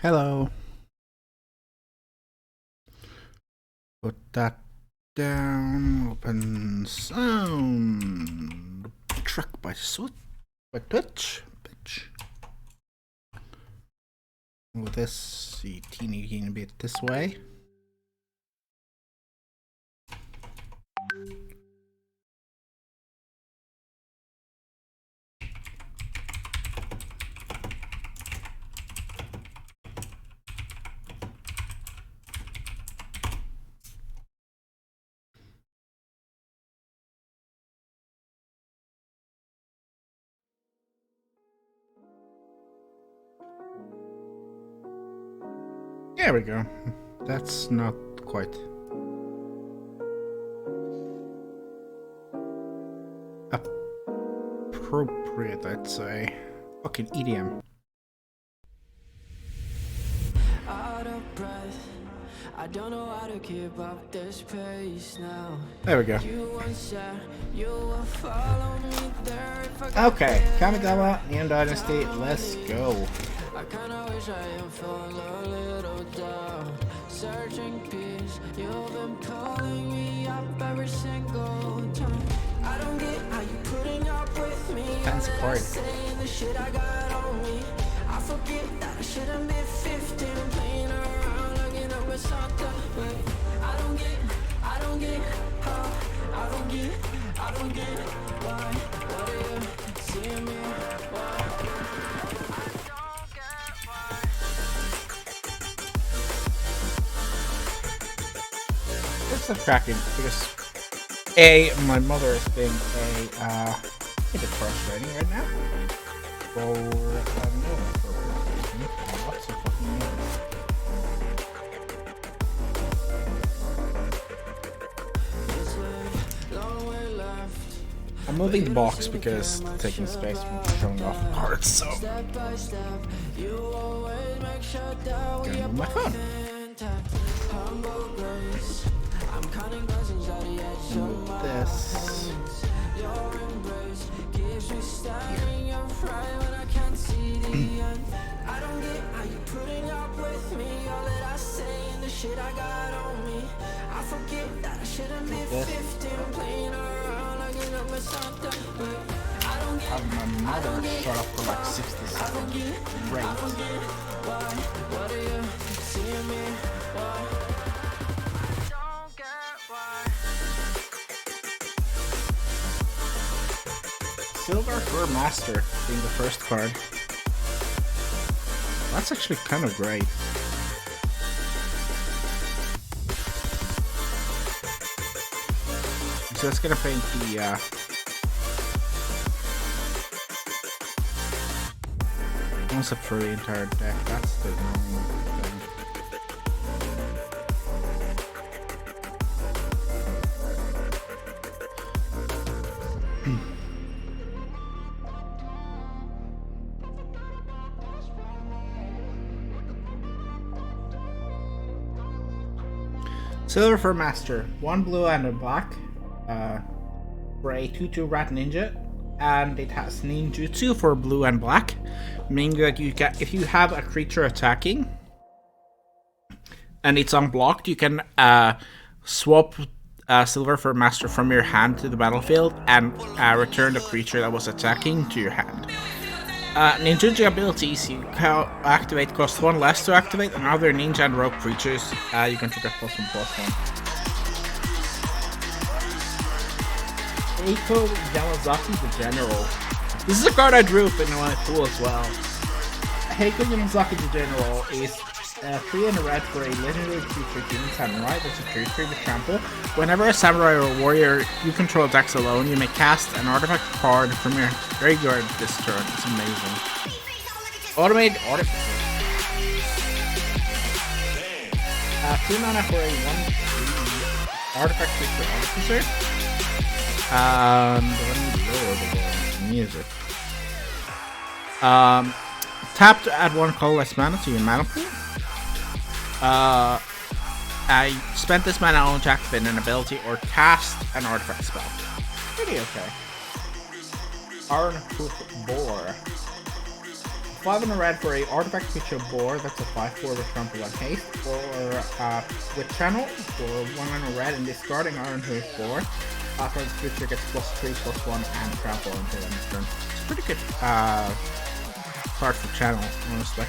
Hello. Put that down. Open sound. Truck by Twitch. Bitch. Move this a teeny bit this way. There we go. That's not quite appropriate, I'd say. Fucking EDM. Out of breath. I don't know how to keep up this pace now. There we go. Okay, Kamigawa, Neon Dynasty, let's go. I kinda wish I had fallen a little down. Searching peace, you've been calling me up every single time. I don't get how you putting up with me. Fancy card. Saying the shit I got on me. I forget that I should have been 15, playing around, looking up at something. But I don't get how, I don't get why. What are you seeing me? Why? It's a cracking because my mother is being a bit frustrating right now for no appropriate reason. Lots of fucking noise. I'm moving the box because it's taking space from showing off cards, so gonna move my phone. Move this. I don't get how you putting up with me. All that I say and the shit I got on me. I forget that I should have been 15, playing around, looking up at something. But I don't get my mother shut up for like 60 seconds. Great. What are you seeing me? Silver Fur Master being the first card. That's actually kind of great. So it's gonna paint the concept for the entire deck. That's the normal thing. Silver Fur Master, 1 blue and a black, for a 2/2 Rat Ninja, and it has ninjutsu for blue and black, meaning that you can, if you have a creature attacking and it's unblocked, you can swap Silver Fur Master from your hand to the battlefield and return the creature that was attacking to your hand. Ninjutsu abilities you activate cost 1 less to activate, and other ninja and rogue creatures you can trigger +1/+1. Eiko Yamazaki the General. This is a card I drew up in my pool as well. Heiko Yamazaki the General is 3 and a red for a legendary creature human samurai that's a 3/3 with trample. Whenever a samurai or warrior you control attacks alone, you may cast an artifact card from your graveyard this turn. It's amazing. Automated artifact. 2 mana for a 1/3 artifact creature artificer. Let me lower the music. Tap to add 1 colorless mana to your mana pool. I spent this mana on to activate an ability or cast an artifact spell. Pretty okay. Iron Hoof Boar. 5 on a red for a artifact creature board. That's a 5/4 with trample and haste. Or with channel for 1 on a red and discarding Iron Hoof 4. After the creature gets +3/+1 and trample until end of turn. It's a pretty good card for channel, honestly.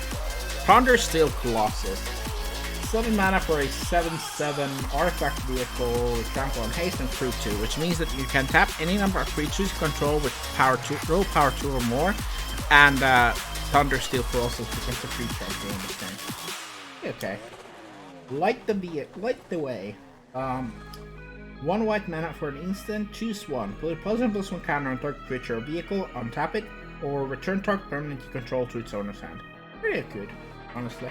Ponder Steel Colossus. 7 mana for a 7/7 artifact vehicle with trample and haste and crew 2, which means that you can tap any number of creatures you control with power 2, roll power 2 or more, and Thunder Steel Colossus becomes a creature at the end of turn. Okay. Light the way. 1 white mana for an instant, choose 1. Put a +1/+1 counter on target creature or vehicle, untap it, or return target permanent you control to its owner's hand. Pretty good, honestly.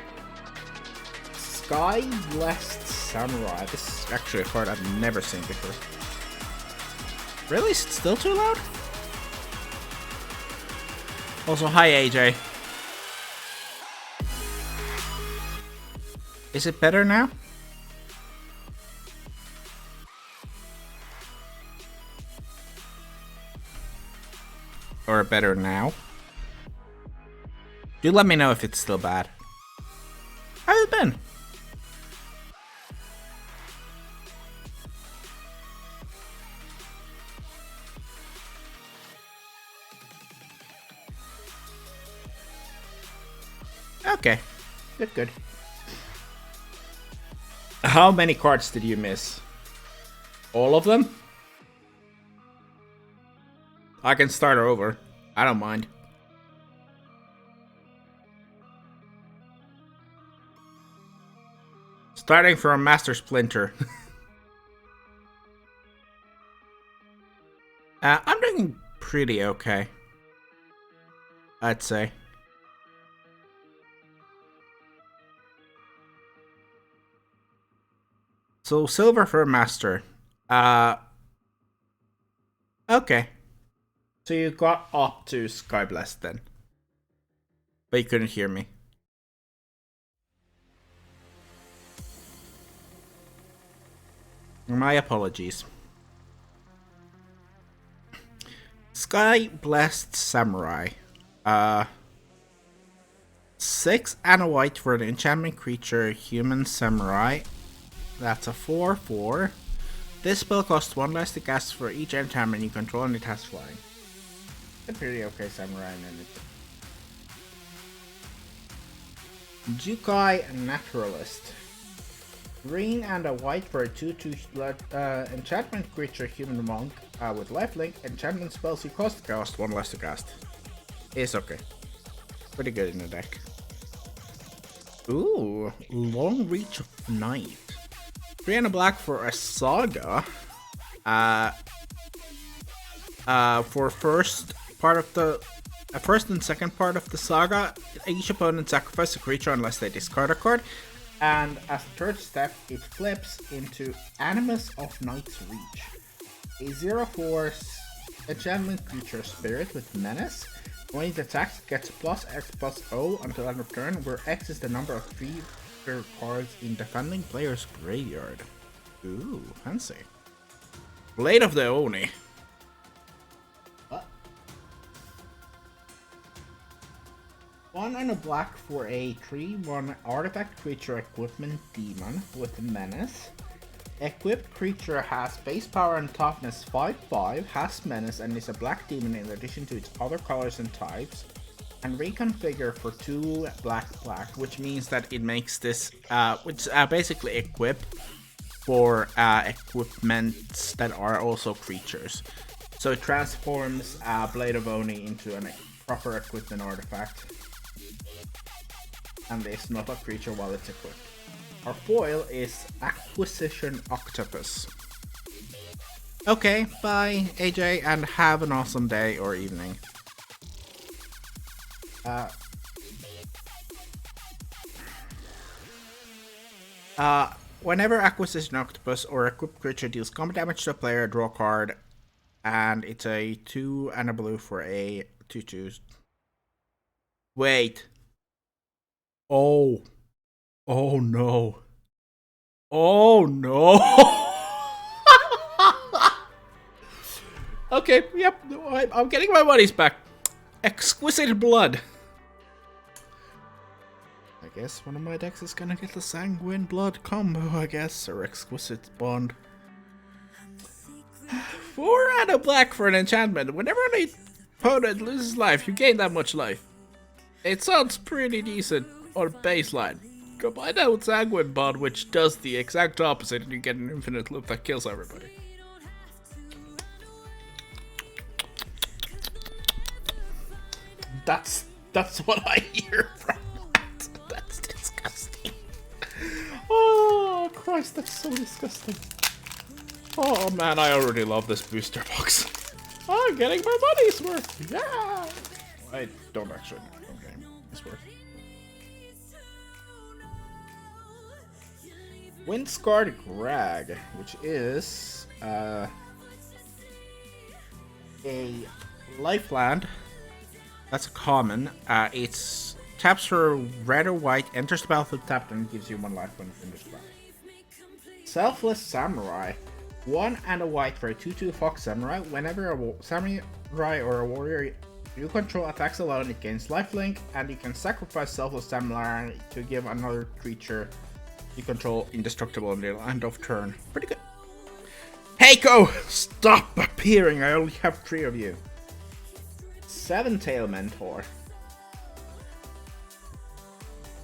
Sky Blessed Samurai. This is actually a card I've never seen before. Really? Is it still too loud? Also, hi AJ. Is it better now? Or better now? Do let me know if it's still bad. How have you been? Okay. Good. How many cards did you miss? All of them? I can start over. I don't mind. Starting from Master Splinter. I'm doing pretty okay, I'd say. So, Silver Fur Master. Okay. So you got up to Sky Blessed then. But you couldn't hear me. My apologies. Sky Blessed Samurai. 6 and a white for an enchantment creature, human samurai. That's a 4/4. This spell costs 1 less to cast for each enchantment you control and it has flying. A pretty okay samurai in it. Jukai Naturalist. Green and a white for a 2/2 enchantment creature, human monk with lifelink. Enchantment spells you cost 1 less to cast. It's okay. Pretty good in the deck. Ooh, Long Reach of Night. 3 and a black for a saga. For first and second part of the saga, each opponent sacrifices a creature unless they discard a card. And as a third step, it flips into Animus of Night's Reach. A 0/4 enchantment creature spirit with menace. When it attacks, it gets +X+0 until end of turn, where X is the number of creature cards in defending player's graveyard. Ooh, fancy. Blade of the Oni. What? 1 and a black for a 3/1 artifact creature equipment demon with menace. Equipped creature has base power and toughness 5/5, has menace, and is a black demon in addition to its other colors and types. And reconfigure for 2 black, which means that it makes this, basically equipped for equipments that are also creatures. So it transforms Blade of Oni into a proper equipment artifact. And it's not a creature while it's equipped. Our foil is Acquisition Octopus. Okay, bye AJ, and have an awesome day or evening. Whenever Acquisition Octopus or equipped creature deals combat damage to a player, draw a card, and it's a 2 and a blue for a 2/2. Wait. Oh no. Oh no. Okay, yep, I'm getting my money's back. Exquisite Blood. I guess one of my decks is gonna get the Sanguine Blood combo, I guess, or Exquisite Bond. 4 and a black for an enchantment. Whenever an opponent loses life, you gain that much life. It sounds pretty decent on baseline. Combine that with Sanguine Bond, which does the exact opposite, and you get an infinite loop that kills everybody. That's what I hear from that. That's disgusting. Oh Christ, that's so disgusting. Oh man, I already love this booster box. I'm getting my money's worth. Yeah. I don't actually. Okay, it's worth. Windscarred Grag, which is a lifeland. That's a common. It's taps for red or white, enters the battlefield tapped, and gives you 1 life when it enters the battle. Selfless Samurai. 1 and a white for a 2/2 Fox Samurai. Whenever a samurai or a warrior you control attacks alone, it gains lifelink, and you can sacrifice Selfless Samurai to give another creature you control indestructible on the end of turn. Pretty good. Heiko! Stop appearing! I only have 3 of you. Seven-Tail Mentor.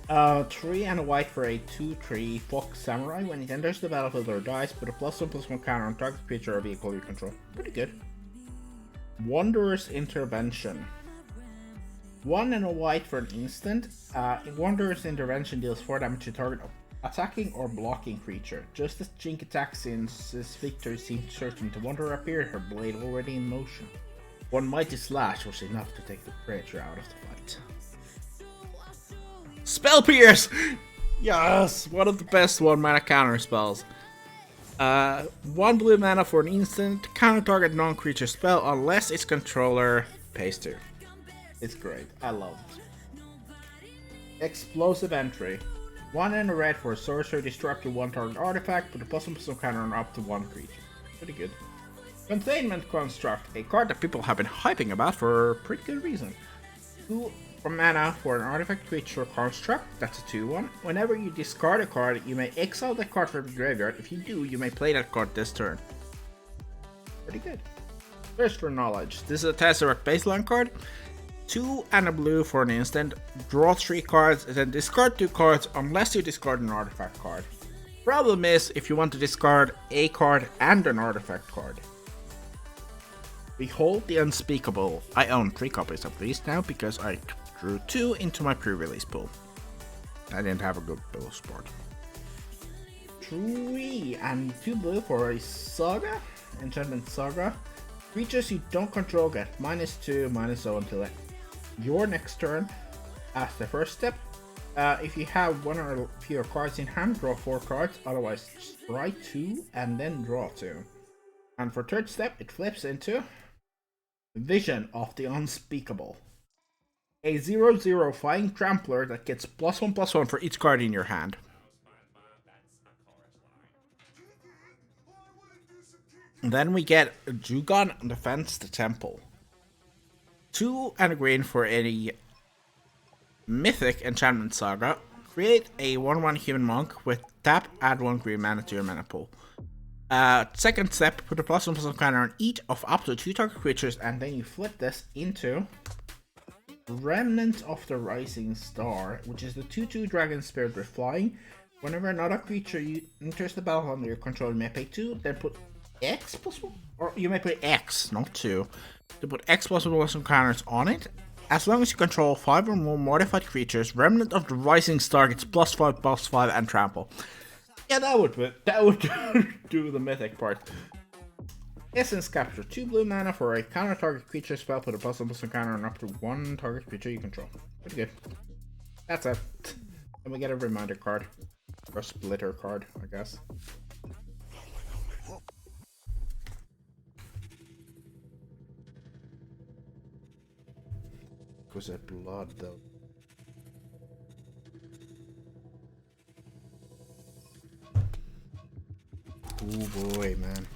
3 and a white for a 2/3 Fox Samurai. When it enters the battlefield or dies, put a +1/+1 counter on target creature or vehicle you control. Pretty good. Wanderer's Intervention. 1 and a white for an instant. Wanderer's Intervention deals 4 damage to target attacking or blocking creature. Just as Jink attacks since his victory seems certain to Wanderer appear, her blade already in motion. 1 Mighty Slash was enough to take the creature out of the fight. Spell Pierce! Yes! One of the best 1-mana counter spells. 1 blue mana for an instant, counter target non-creature spell unless its controller pays 2. It's great. I love it. Explosive Entry. 1 and a red for a sorcerer, destroy up to 1 target artifact, put a +1/+1 counter on up to 1 creature. Pretty good. Containment Construct, a card that people have been hyping about for a pretty good reason. 2 mana for an artifact creature construct, that's a 2/1. Whenever you discard a card, you may exile that card from the graveyard. If you do, you may play that card this turn. Pretty good. Thirst for Knowledge. This is a Tesseract baseline card. 2 and a blue for an instant. Draw 3 cards, and then discard 2 cards unless you discard an artifact card. Problem is, if you want to discard a card and an artifact card. Behold the Unspeakable. I own 3 copies of these now because I drew 2 into my pre-release pool. I didn't have a good bill of sport. 3 and 2 blue for a Saga. Enchantment Saga. Creatures you don't control get -2/-0 until your next turn. As the first step, if you have 1 or fewer cards in hand, draw 4 cards. Otherwise, write 2 and then draw 2. And for third step, it flips into Vision of the Unspeakable. A 0/0 Flying Trampler that gets +1/+1 for each card in your hand. And then we get Jugon Defends the Temple. 2 and a green for any Mythic Enchantment Saga. Create a 1/1 human monk with tap, add 1 green mana to your mana pool. Second step, put a +1/+1 counter on each of up to 2 target creatures, and then you flip this into Remnant of the Rising Star, which is the 2/2 Dragon Spirit with flying. Whenever another creature enters the battle under your control, you may pay 2, then put X +1, or you may put X, not 2, to put X +1/+1 counters on it. As long as you control 5 or more modified creatures, Remnant of the Rising Star gets +5/+5 and trample. Yeah, that would do the mythic part. Essence Capture. 2 blue mana for a counter target creature spell, put a +1/+1 counter on up to 1 target creature you control. Pretty good. That's it. And we get a reminder card. Or a splitter card, I guess. Was that blood though? Oh boy, man.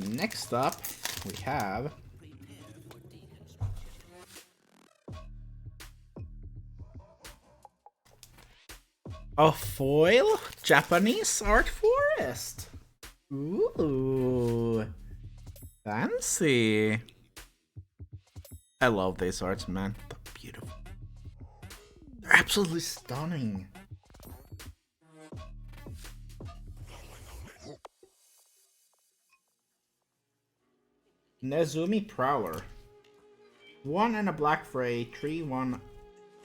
Next up, we have A foil Japanese art forest. Ooh, fancy. I love these arts, man. They're beautiful. They're absolutely stunning. Nezumi Prowler. 1 and a black for a 3/1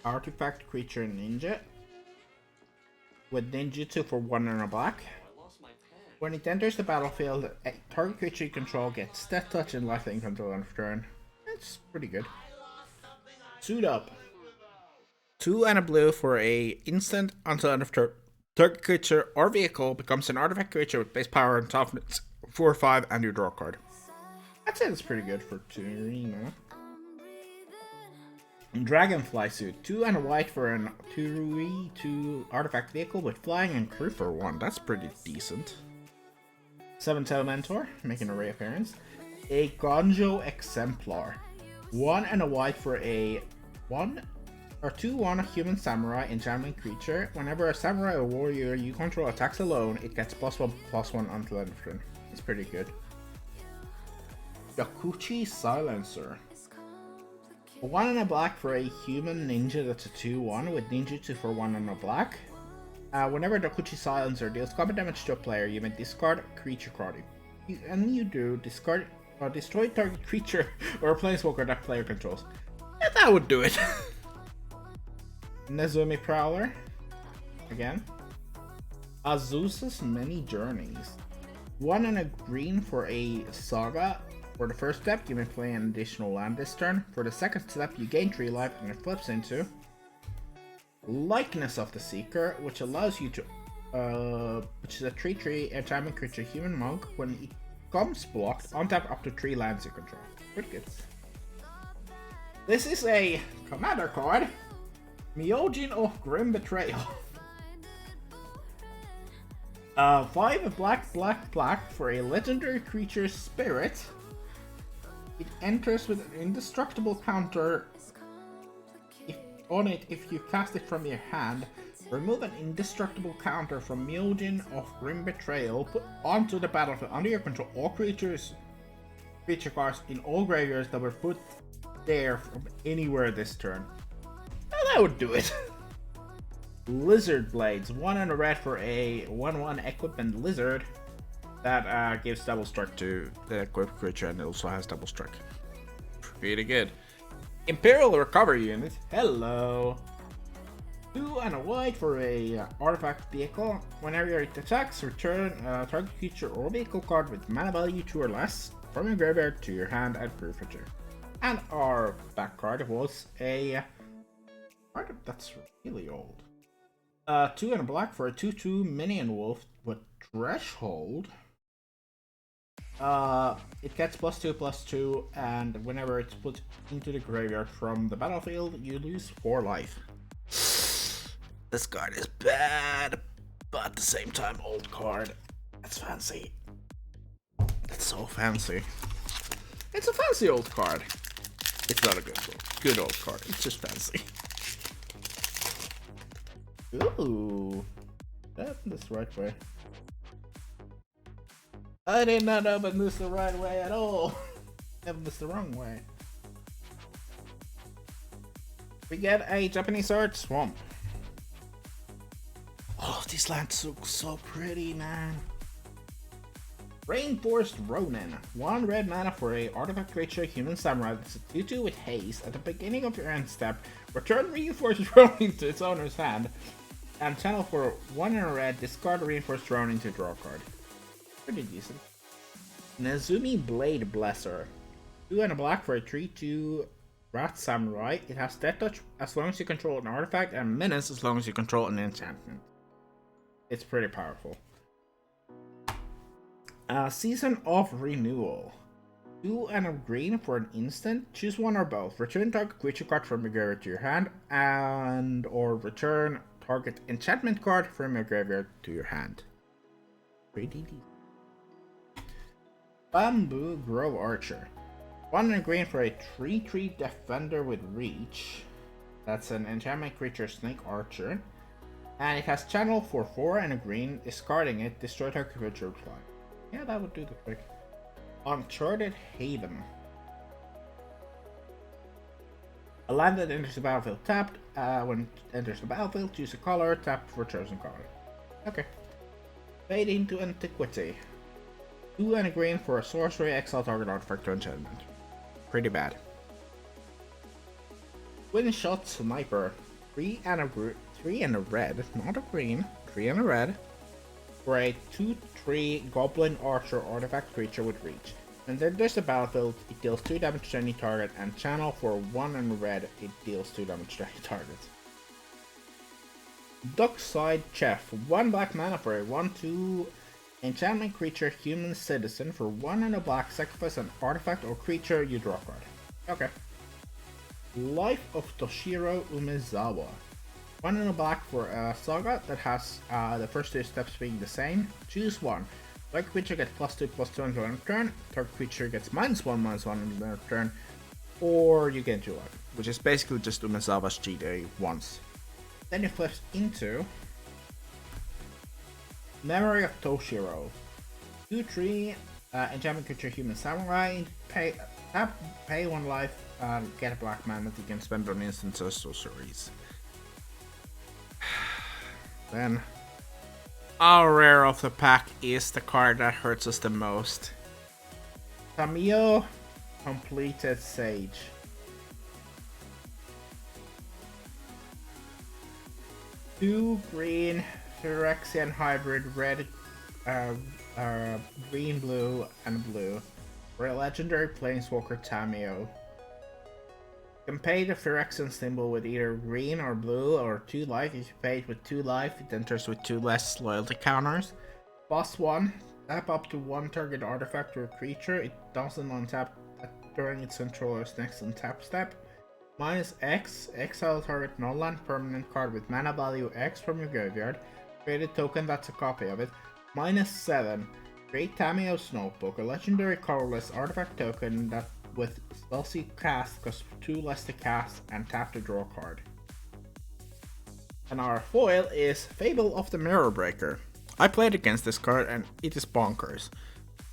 artifact creature ninja. With ninjutsu for 1 and a black. When it enters the battlefield, a target creature you control gets Death Touch and Lifelink control on turn. That's pretty good. Suit Up. 2 and a blue for a instant until end of turn. Target creature or vehicle becomes an artifact creature with base power and toughness 4/5 and you draw a card. I'd say that's pretty good for Turina. Dragonfly Suit. 2 and a white for an 2/2 artifact vehicle with flying and crew for 1. That's pretty decent. 7-tail Mentor, making a reappearance. A Gonjo Exemplar. 1 and a white for a 2/1 human samurai enchantment creature. Whenever a samurai or warrior you control attacks alone, it gets +1/+1 until end of turn. It's pretty good. Yakuchi Silencer. 1 and a black for a human ninja that's a 2/1 with ninjutsu for 1 and a black. Whenever Yakuchi Silencer deals combat damage to a player, you may discard a creature card. You do discard or destroy target creature or a planeswalker that player controls. Yeah, that would do it. Nezumi Prowler. Again. Azusa's Many Journeys. 1 and a green for a saga. For the first step, you may play an additional land this turn. For the second step, you gain 3 life and it flips into Likeness of the Seeker, which allows you to, which is a 3/3 enchantment creature human monk. When it comes blocked, untap up to 3 lands you control. Pretty good. This is a commander card. Myojin of Grim Betrayal. 5 black for a legendary creature spirit. It enters with an indestructible counter on it if you cast it from your hand. Remove an indestructible counter from Myojin of Grim Betrayal, put onto the battlefield under your control all creature cards in all graveyards that were put there from anywhere this turn. Well, that would do it. Lizard Blades. 1 and a red for a 1/1 equipment lizard that gives double strike to the equipped creature and it also has double strike. Pretty good. Imperial Recovery Unit. Hello. 2 and a white for a artifact vehicle. Whenever it attacks, return a target creature or vehicle card with mana value 2 or less from your graveyard to your hand at prefetcher. And our back card was a card that's really old. 2 and a black for a 2/2 minion wolf with Threshold. It gets +2/+2, and whenever it's put into the graveyard from the battlefield, you lose 4 life. This card is bad, but at the same time, old card. That's fancy. That's so fancy. It's a fancy old card. It's not a good old card. It's just fancy. Ooh, that's the right way. I did not open this the right way at all. I opened this the wrong way. We get a Japanese art swamp. Oh, these lands look so pretty, man. Rainforest Ronin. 1 red mana for a artifact creature human samurai that's a 2/2 with haste. At the beginning of your end step, return Reinforced Ronin to its owner's hand. And channel for 1 and a red, discard Reinforced Ronin to draw a card. Pretty decent. Nezumi Blade Blesser. 2 and a black for a 3/2 Rat Samurai. It has Death Touch as long as you control an artifact and Menace as long as you control an enchantment. It's pretty powerful. Season of Renewal. 2 and a green for an instant. Choose one or both. Return target creature card from your graveyard to your hand, and or return target enchantment card from your graveyard to your hand. Pretty decent. Bamboo Grove Archer. 1 and a green for a 3/3 defender with reach. That's an enchantment creature snake archer. And it has channel for 4 and a green. Discarding it, destroy target creature with flying. Yeah, that would do the trick. Uncharted Haven. A land that enters the battlefield tapped. When it enters the battlefield, choose a color, tap for chosen color. Okay. Fade into Antiquity. 2 and a green for a sorcery, exile target artifact to enchantment. Pretty bad. Twin Shot Sniper. 3 and a red, not a green, 3 and a red. For a 2/3 Goblin Archer artifact creature with reach. When it enters the battlefield, it deals 2 damage to any target, and channel for 1 and red, it deals 2 damage to any target. Dockside Chef, 1 black mana for a 1/2 enchantment creature human citizen. For 1 and a black, sacrifice an artifact or creature, you draw a card. Okay. Life of Toshiro Umezawa. 1 and a black for a saga that has the first 2 steps being the same. Choose 1. Target creature gets +2/+2 until end of turn. Target creature gets -1/-1 until end of turn. Or you get 2 life, which is basically just Umezawa's GD once. Then it flips into Memory of Toshiro. 2/3 enchantment creature human samurai. Pay 1 life, get a black mana that you can spend on instants or sorceries. Then our rare of the pack is the card that hurts us the most. Tamiyo Completed Sage. 2 green Phyrexian hybrid red, green, blue, and blue. For a legendary planeswalker Tamiyo. You can pay the Phyrexian symbol with either green or blue or 2 life. If you pay it with 2 life, it enters with 2 less loyalty counters. +1, tap up to 1 target artifact or creature. It doesn't untap during its controller's next untap step. -X, exile target non-land permanent card with mana value X from your graveyard. Create a token that's a copy of it. -7, create Tamiyo's Notebook, a legendary colorless artifact token that with Spellseek cast costs 2 less to cast and tap to draw a card. And our foil is Fable of the Mirror Breaker. I played against this card and it is bonkers.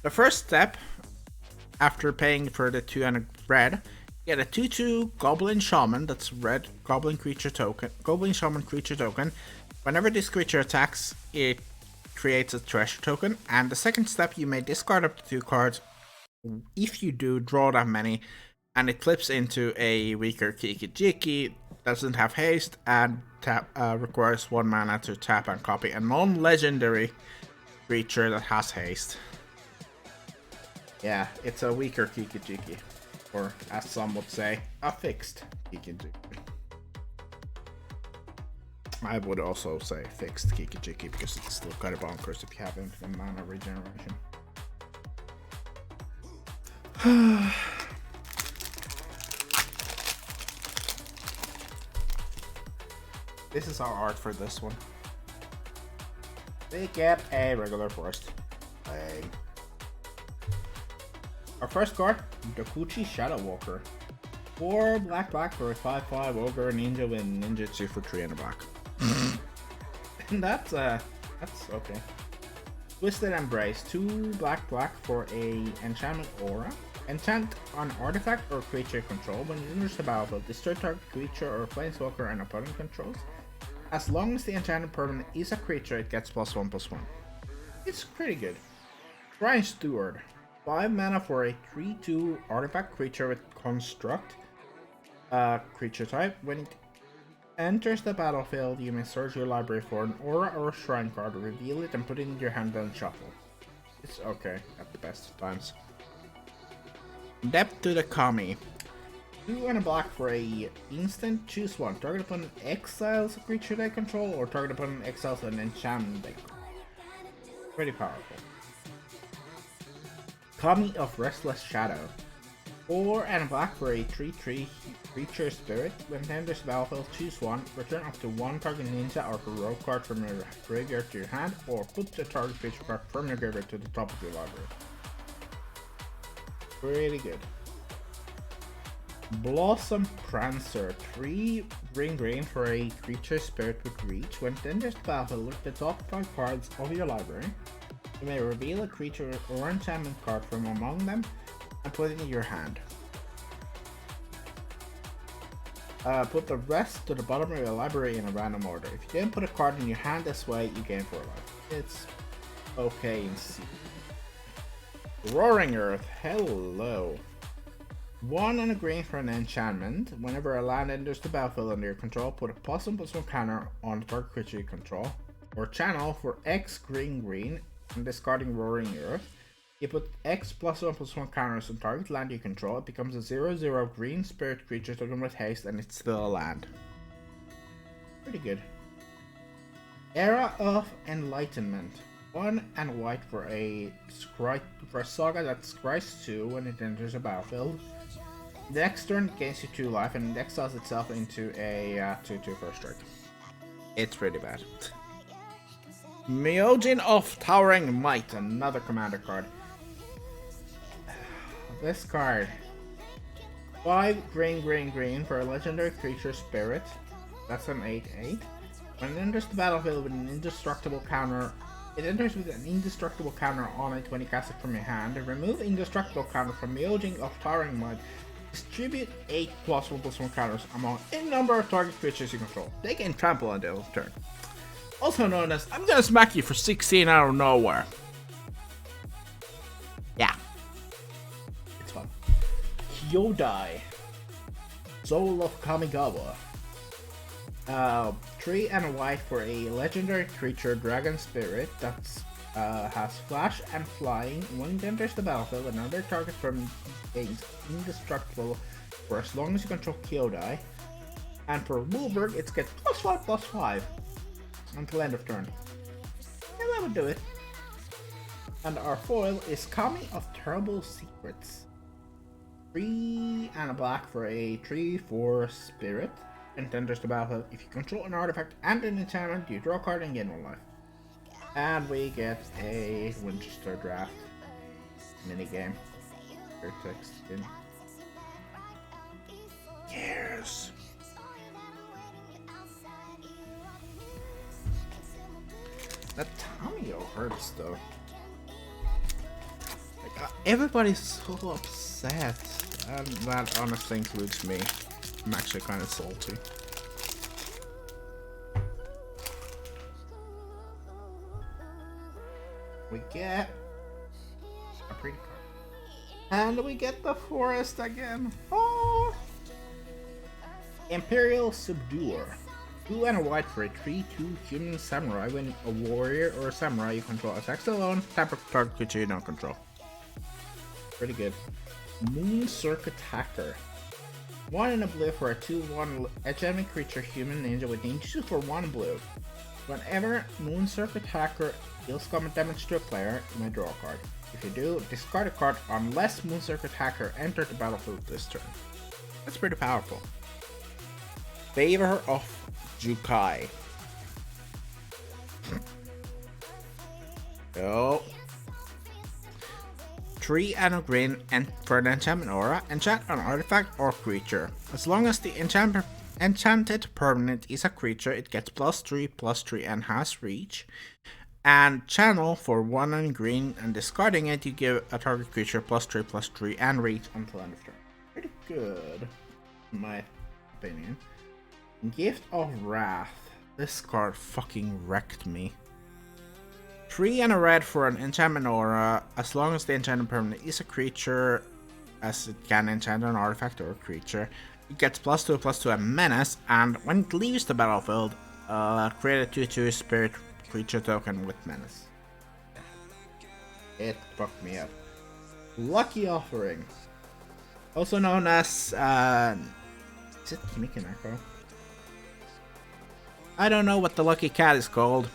The first step, after paying for the 2 and a red, get a 2/2 Goblin Shaman, that's red Goblin Shaman creature token. Whenever this creature attacks, it creates a treasure token, and the second step you may discard up to 2 cards. If you do, draw that many, and it flips into a weaker Kiki-Jiki, doesn't have haste, and requires 1 mana to tap and copy a non-legendary creature that has haste. Yeah, it's a weaker Kiki-Jiki, or as some would say, a fixed Kiki-Jiki. I would also say fixed Kiki-Jiki because it's still kind of bonkers if you have infinite mana regeneration. This is our art for this one. They get a regular forest. Our first card, Dokuchi Shadow Walker. 4 black for a 5/5 ogre ninja with ninjutsu for 3 and a black. And that's okay. Twisted Embrace, 2 black for a enchantment aura. Enchant on artifact or creature control. When it enters the battlefield, destroy target creature or planeswalker an opponent controls. As long as the enchanted permanent is a creature, it gets +1/+1. It's pretty good. Shrine Steward, 5 mana for a 3/2 artifact creature with construct creature type. When it enters the battlefield, you may search your library for an aura or a shrine card, reveal it, and put it in your hand and shuffle. It's okay at the best of times. Depth to the Kami. 2 and a black for a instant. Choose 1. Target opponent exiles a creature they control, or target opponent exiles an enchantment they control. Pretty powerful. Kami of Restless Shadow. 4 and a black for a 3/3 creature spirit. When it enters the battlefield, choose 1. Return up to 1 target ninja or heroic card from your graveyard to your hand, or put the target creature card from your graveyard to the top of your library. Pretty good. Blossom Prancer, 3 green for a creature spirit with reach. When it enters the battlefield, look at the top 5 cards of your library. You may reveal a creature or enchantment card from among them and put it in your hand. Put the rest to the bottom of your library in a random order. If you didn't put a card in your hand this way, you gain 4 life. It's okay in C. Roaring Earth, hello. 1 and a green for an enchantment. Whenever a land enters the battlefield under your control, put a +1/+1 counter on the target creature you control. Or channel for X green and discarding Roaring Earth. You put X +1/+1 counters on target land you control. It becomes a 0/0 green spirit creature token with haste, and it's still a land. Pretty good. Era of Enlightenment. 1 and white for a saga that scries 2 when it enters a battlefield. The next turn it gains you 2 life and it exiles itself into a 2/2 first strike. It's pretty bad. Myojin of Towering Might, another commander card. This card. 5 green for a legendary creature spirit. That's an 8/8. When it enters the battlefield with an indestructible counter, it enters with an indestructible counter on it when you cast it from your hand. Remove indestructible counter from Myojin of Towering Might. Distribute 8 +1/+1 counters among any number of target creatures you control. They gain trample on their turn. Also known as, I'm gonna smack you for 16 out of nowhere. Yeah. It's fun. Kyodai. Soul of Kamigawa. 3 and a white for a legendary creature dragon spirit that has flash and flying. When it enters the battlefield, another target from gains indestructible for as long as you control Kyodai. And for Wolberg, it gets +1/+5 until end of turn. Yeah, that would do it. And our foil is Kami of Terrible Secrets. 3 and a black for a 3/4 spirit. And it enters the battlefield. If you control an artifact and an enchantment, you draw a card and gain 1 life. And we get a Winchester Draft minigame. Your text in. Years. That Tamio hurts though. Like, everybody's so upset. And that honestly includes me. I'm actually kind of salty. We get a pretty card. And we get the forest again. Oh! Imperial Subduer. 2 and a white for a 3/2 human samurai. When a warrior or a samurai you control attacks alone, tap a target creature you don't control. Pretty good. Moon Circuit Hacker. 1 and a blue for a 2/1 enchantment creature human ninja with ninjutsu for 1 blue. Whenever Moon Circuit Hacker deals combat damage to a player, you may draw a card. If you do, discard a card unless Moon Circuit Hacker entered the battlefield this turn. That's pretty powerful. Favor of Jukai. Oh. 3 and a green and for an enchantment aura, enchant an artifact or creature. As long as the enchanted permanent is a creature, it gets +3/+3 and has reach. And channel for 1 and green, and discarding it, you give a target creature +3/+3 and reach until end of turn. Pretty good, in my opinion. Gift of Wrath. This card fucking wrecked me. 3 and a red for an enchantment aura. As long as the enchanted permanent is a creature, as it can enchant an artifact or a creature, it gets +2/+2 and menace. And when it leaves the battlefield, create a 2/2 spirit creature token with menace. It fucked me up. Lucky Offering. Also known as, is it Mikinako? I don't know what the lucky cat is called.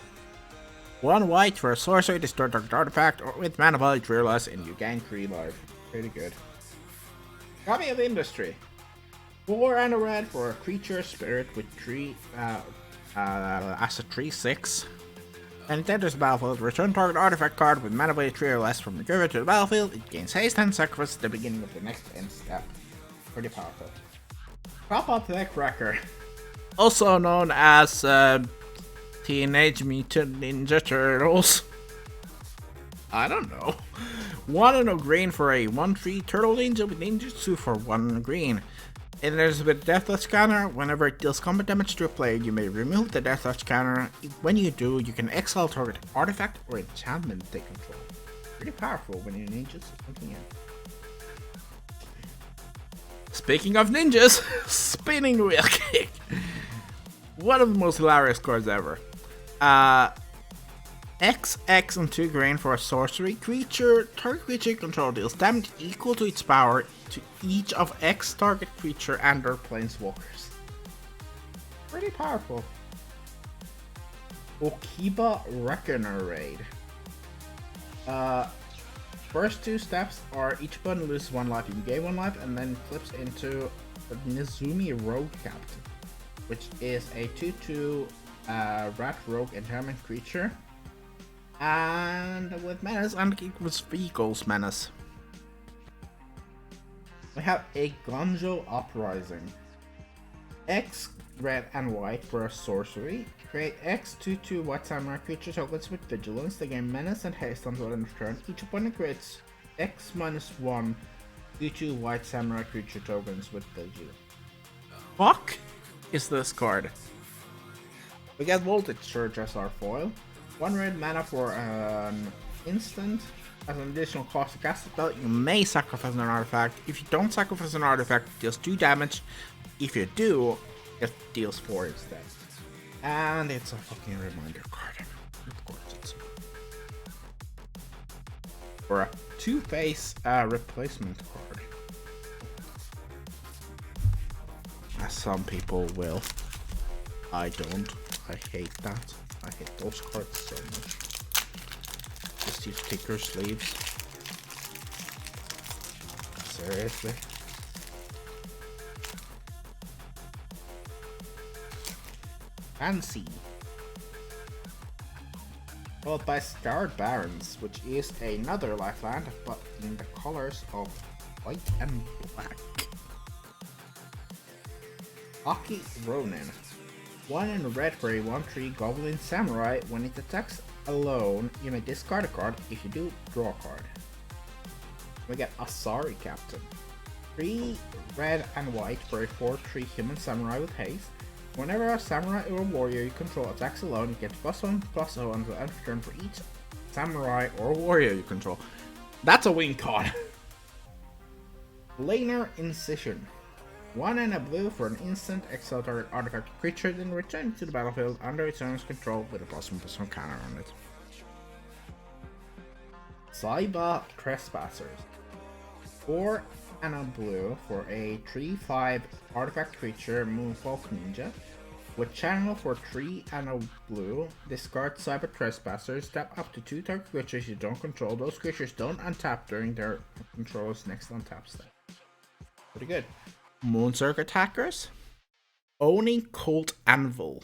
1 white for a sorcery, destroy target artifact or with mana value 3 or less, and you gain 3 life. Pretty good. Copy of Industry. 4 and a red for a creature spirit with 3 as a 3/6. And it enters the battlefield, return target artifact card with mana value 3 or less from the graveyard to the battlefield. It gains haste and sacrifice at the beginning of the next end step. Pretty powerful. Pop up Deck Wrecker. also known as Teenage Mutant Ninja Turtles. I don't know. 1 and a green for a 1/3 turtle ninja with ninjutsu for 1 green. It enters with Death Touch counter. Whenever it deals combat damage to a player, you may remove the Death Touch counter. When you do, you can exile target artifact or enchantment they control. Pretty powerful when your ninjas looking at. Speaking of ninjas, spinning wheel kick. One of the most hilarious cards ever. XX and 2 green for a sorcery creature. Target creature you control deals damage equal to its power to each of X target creature and their planeswalkers. Pretty powerful. Okiba Reckoner Raid. First 2 steps are each opponent loses 1 life, you gain 1 life, and then flips into the Nizumi Rogue Captain, which is a 2/2 rat rogue enchantment creature. And with menace, and it was vehicles menace. We have a Gonjo Uprising. X red and white for a sorcery. Create X 2/2 white samurai creature tokens with vigilance. They gain menace and haste until end of turn. Each opponent creates X -1 2/2 white samurai creature tokens with vigilance. Fuck is this card? We get Voltage Surge as our foil. 1 red mana for an instant. As an additional cost to cast a spell, you may sacrifice an artifact. If you don't sacrifice an artifact, it deals 2 damage. If you do, it deals 4 instead. And it's a fucking reminder card. Of course it's. For a 2-face replacement card. As some people will. I don't. I hate that. I hate those cards so much. Just use sticker sleeves. Seriously. Fancy. Followed by Scarred Barrens, which is another lifeland, but in the colors of white and black. Aki Ronin. 1 in red for a 1/3 Goblin Samurai. When it attacks alone, you may discard a card. If you do, draw a card. We get Asari Captain. 3 red and white for a 4/3 Human Samurai with haste. Whenever a samurai or warrior you control attacks alone, you get +1/+0 until end of turn for each samurai or warrior you control. That's a win card. Laner Incision. 1 and a blue for an instant exile target artifact creature, then return it to the battlefield under its owner's control with a +1/+1 counter on it. Saiba Trespassers. 4 and a blue for a 3/5 artifact creature, Moonfolk Ninja. With channel for 3 and a blue, discard Cyber Trespassers, tap up to 2 target creatures you don't control. Those creatures don't untap during their controller's next untap step. Pretty good. Moonzerg Attackers. Oni Colt Anvil.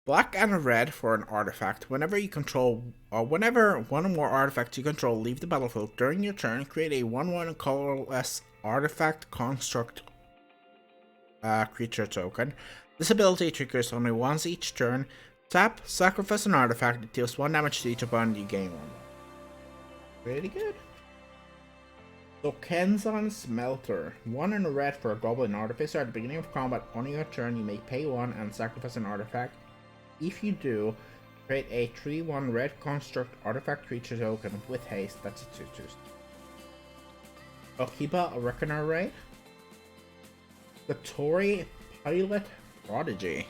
Black and a red for an artifact. Whenever you control, or whenever 1 or more artifacts you control leave the battlefield during your turn, create a 1/1 colorless artifact construct creature token. This ability triggers only once each turn. Tap, sacrifice an artifact, it deals 1 damage to each opponent, you gain 1. Pretty good. So Kenzan Smelter. 1 in red for a Goblin Artificer. At the beginning of combat on your turn, you may pay 1 and sacrifice an artifact. If you do, create a 3/1 red construct artifact creature token with haste. That's a 2/2. Okiba Reckoner Raid. The Tori Pilot Prodigy.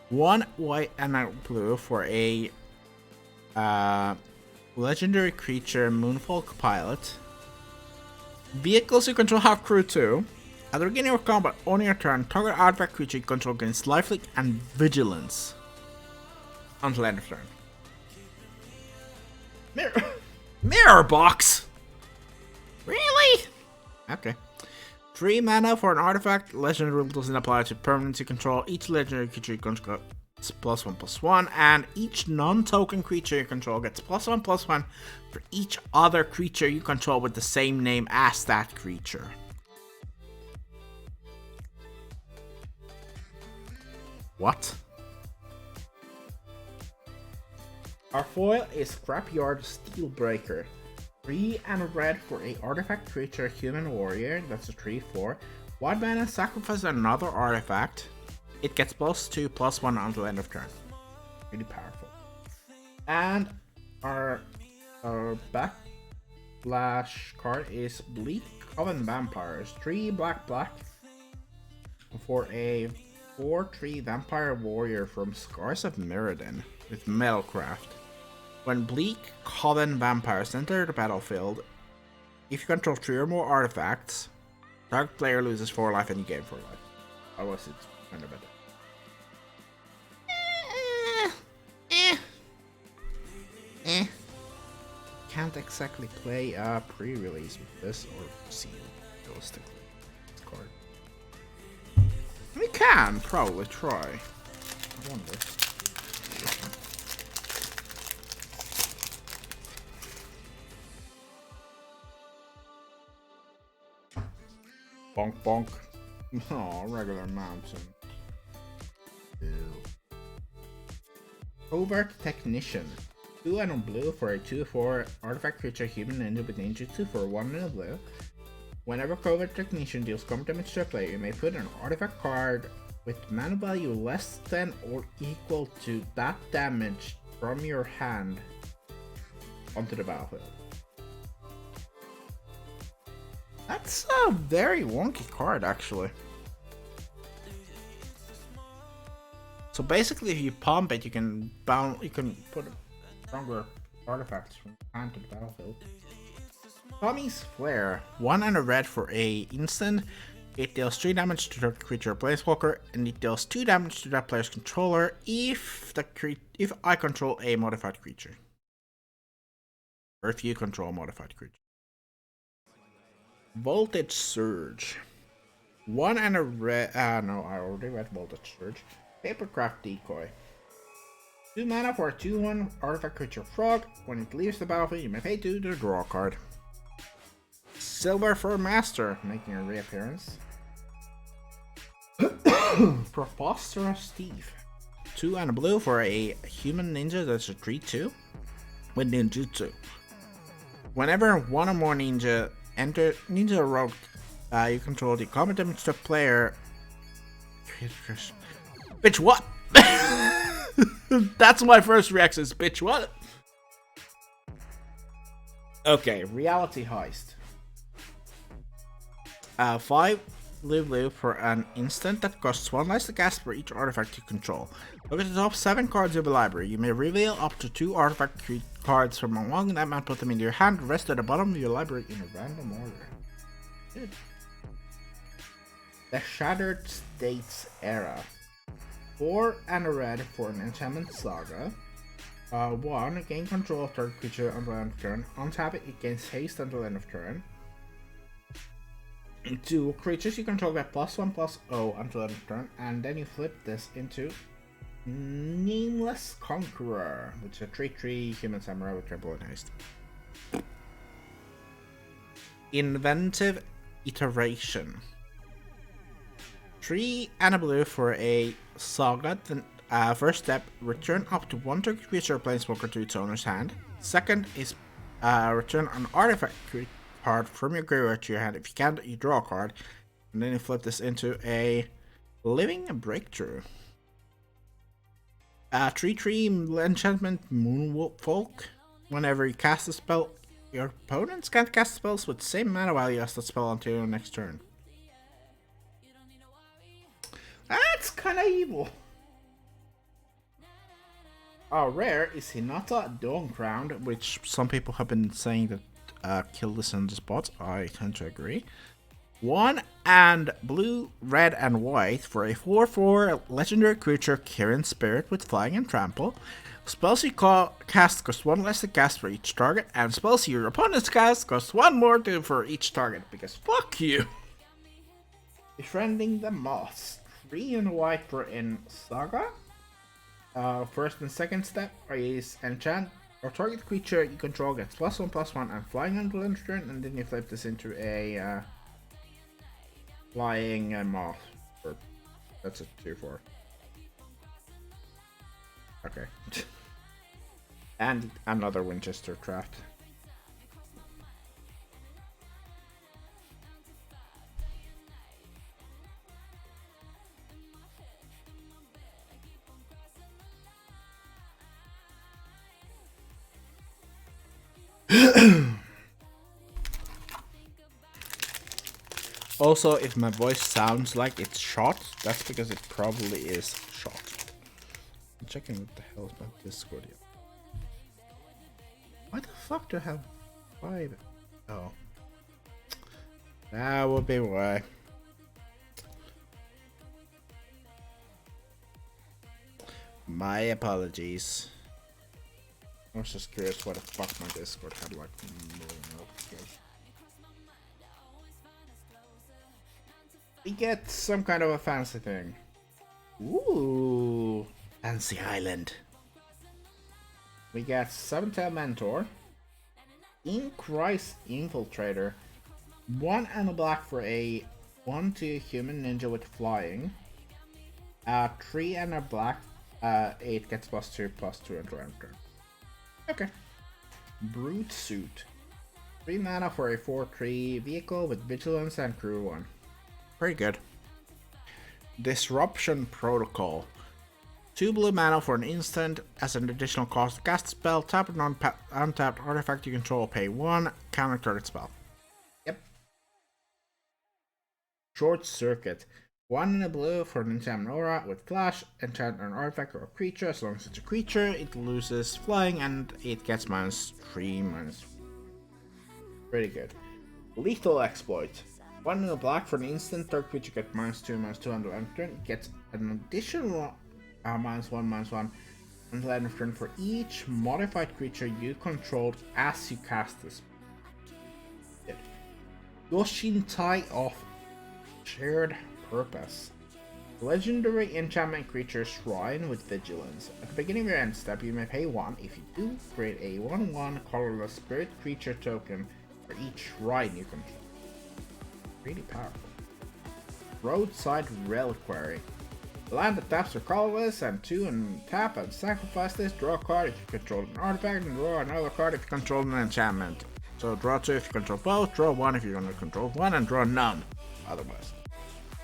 1 white and a blue for a legendary creature, Moonfolk Pilot. Vehicles you control have crew 2. At the beginning of combat on your turn, target artifact creature you control gains lifelink and vigilance until end of turn. Mirror box? Really? Okay. 3 mana for an artifact. Legendary rule doesn't apply to permanents you control. Each legendary creature you control gets +1/+1, and each non-token creature you control gets +1/+1 for each other creature you control with the same name as that creature. What? Our foil is Scrapyard Steelbreaker. 3 and a red for a artifact creature human warrior. That's a 3/4. 1 mana, sacrifice another artifact. It gets +2/+1 until end of turn. Really powerful. And our backlash card is Bleak Coven Vampires. 3 black for a 4/3 vampire warrior from Scars of Mirrodin with Metalcraft. When Bleak Coven Vampires enter the battlefield, if you control 3 or more artifacts, target player loses 4 life and you gain 4 life. Otherwise it's kind of better. Can't exactly play a pre-release with this or seal realistically. This card. We can probably try. I wonder. Bonk bonk. Oh, regular mountain. Ew. Covert Technician. 2 and a blue for a 2/4 artifact creature human ninja with ninjutsu for 1 and a blue. Whenever Covert Technician deals combat damage to a player, you may put an artifact card with mana value less than or equal to that damage from your hand onto the battlefield. That's a very wonky card, actually. So basically, if you pump it, you can put stronger artifacts from hand to the battlefield. Tommy's Flare. 1 and a red for a instant. It deals 3 damage to the creature or planeswalker, and it deals 2 damage to that player's controller if I control a modified creature. Or if you control a modified creature. Voltage Surge. 1 and a red. No, I already read Voltage Surge. Papercraft Decoy. 2 mana for a 2/1 artifact creature frog. When it leaves the battlefield, you may pay 2 to draw a card. Silver Fur Master, making a reappearance. Preposterous Thief. 2 and a blue for a human ninja that's a 3/2 with ninjutsu. Whenever 1 or more ninja enter ninja rogue, you control the combat damage to player. Bitch, what? That's my first reaction is bitch, what? Okay, Reality Heist. 5 blue for an instant that costs 1 less to cast for each artifact you control. Look at the top 7 cards of the library. You may reveal up to 2 artifact cards from among them and put them into your hand. The rest at the bottom of your library in a random order. Good. The Shattered States Era. 4 and a red for an enchantment saga. 1, gain control of target creature until end of turn. Untap it, it gains haste until end of turn. 2, creatures you control get +1/+0 until end of turn, and then you flip this into Nameless Conqueror, which is a 3/3 human samurai with trample and haste. Inventive Iteration. 3 and a blue for a saga. Then, first step, return up to 1 target creature or planeswalker to its owner's hand. Second is return an artifact card from your graveyard to your hand. If you can't, you draw a card. And then you flip this into a Living Breakthrough. 3/3 enchantment Moonfolk. Whenever you cast a spell, your opponents can't cast spells with the same mana value as the spell until your next turn. That's kinda evil. Rare is Hinata Dawn Crowned, which some people have been saying that kill this in the spot. I tend to agree. 1 and blue, red, and white for a 4/4 legendary creature, Kirin Spirit with flying and trample. Spells you cast cost 1 less to cast for each target, and spells your opponents cast cost 1 more for each target, because fuck you! Befriending the Moths. 3 and white for in Saga. First and second step is enchant or target creature you control gets +1/+1 and flying until end of turn, and then you flip this into a flying moth. That's a 2/4. Okay. And another Winchester draft. Also, if my voice sounds like it's shot, that's because it probably is shot. I'm checking what the hell is my Discord here. Why the fuck do I have 5? Oh. That would be why. My apologies. I was just curious what the fuck my Discord had like notifications. We get some kind of a fancy thing. Ooh, fancy island. We get 7-tail mentor, Increase infiltrator, 1 and a black for a 1/2 human ninja with flying, 3 and a black, 8 gets +2/+2 into enter. Okay. Brute suit, 3 mana for a 4/3 vehicle with vigilance and crew 1. Pretty good. Disruption Protocol. 2 blue mana for an instant. As an additional cost, cast spell, tap an untapped artifact you control, pay 1, counter target spell. Yep. Short Circuit. 1 in a blue for an enchantment aura with flash, enchant an artifact or a creature. As long as it's a creature, it loses flying and it gets -3/-. Pretty good. Lethal Exploit. 1 in a black for an instant, third creature gets -2/-2 until end of turn. It gets an additional -1/-1 until end of turn for each modified creature you controlled as you cast this. Yoshintai of Shared Purpose. Legendary enchantment creature Shrine with Vigilance. At the beginning of your end step, you may pay 1. If you do, create a 1/1 colorless spirit creature token for each shrine you control. Really powerful. Roadside Reliquary. Land that taps are colorless and 2 and tap and sacrifice this. Draw a card if you control an artifact and draw another card if you control an enchantment. So draw 2 if you control both, draw 1 if you only control 1, and draw none otherwise.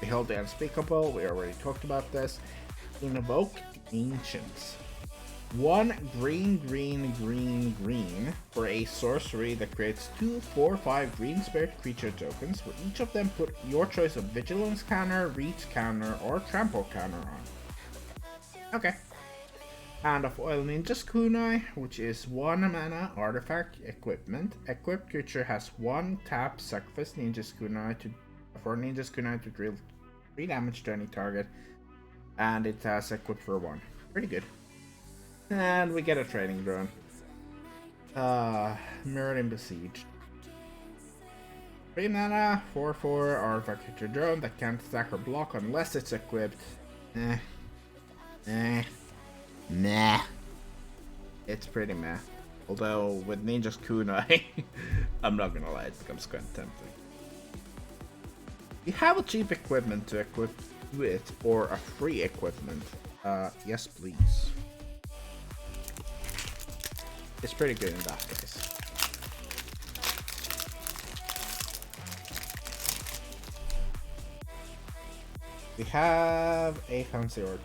Behold the Unspeakable, we already talked about this. Invoke Ancients. 1 green for a sorcery that creates 2 4/5 green spirit creature tokens. For each of them, put your choice of Vigilance counter, Reach counter, or Trample counter on. Okay. Hand of Oil Ninja's Kunai, which is 1 mana artifact equipment. Equipped creature has 1 tap, sacrifice Ninja's Kunai for Ninja's Kunai to deal 3 damage to any target, and it has equipped for 1. Pretty good. And we get a training drone. Mirrodin Besieged. 3 mana, 4/4 artifact creature drone that can't attack or block unless it's equipped. Nah. It's pretty meh. Although with Ninja's Kunai, I'm not gonna lie, it becomes quite tempting. You have a cheap equipment to equip with, or a free equipment. Yes please. It's pretty good in that case. We have a fancy art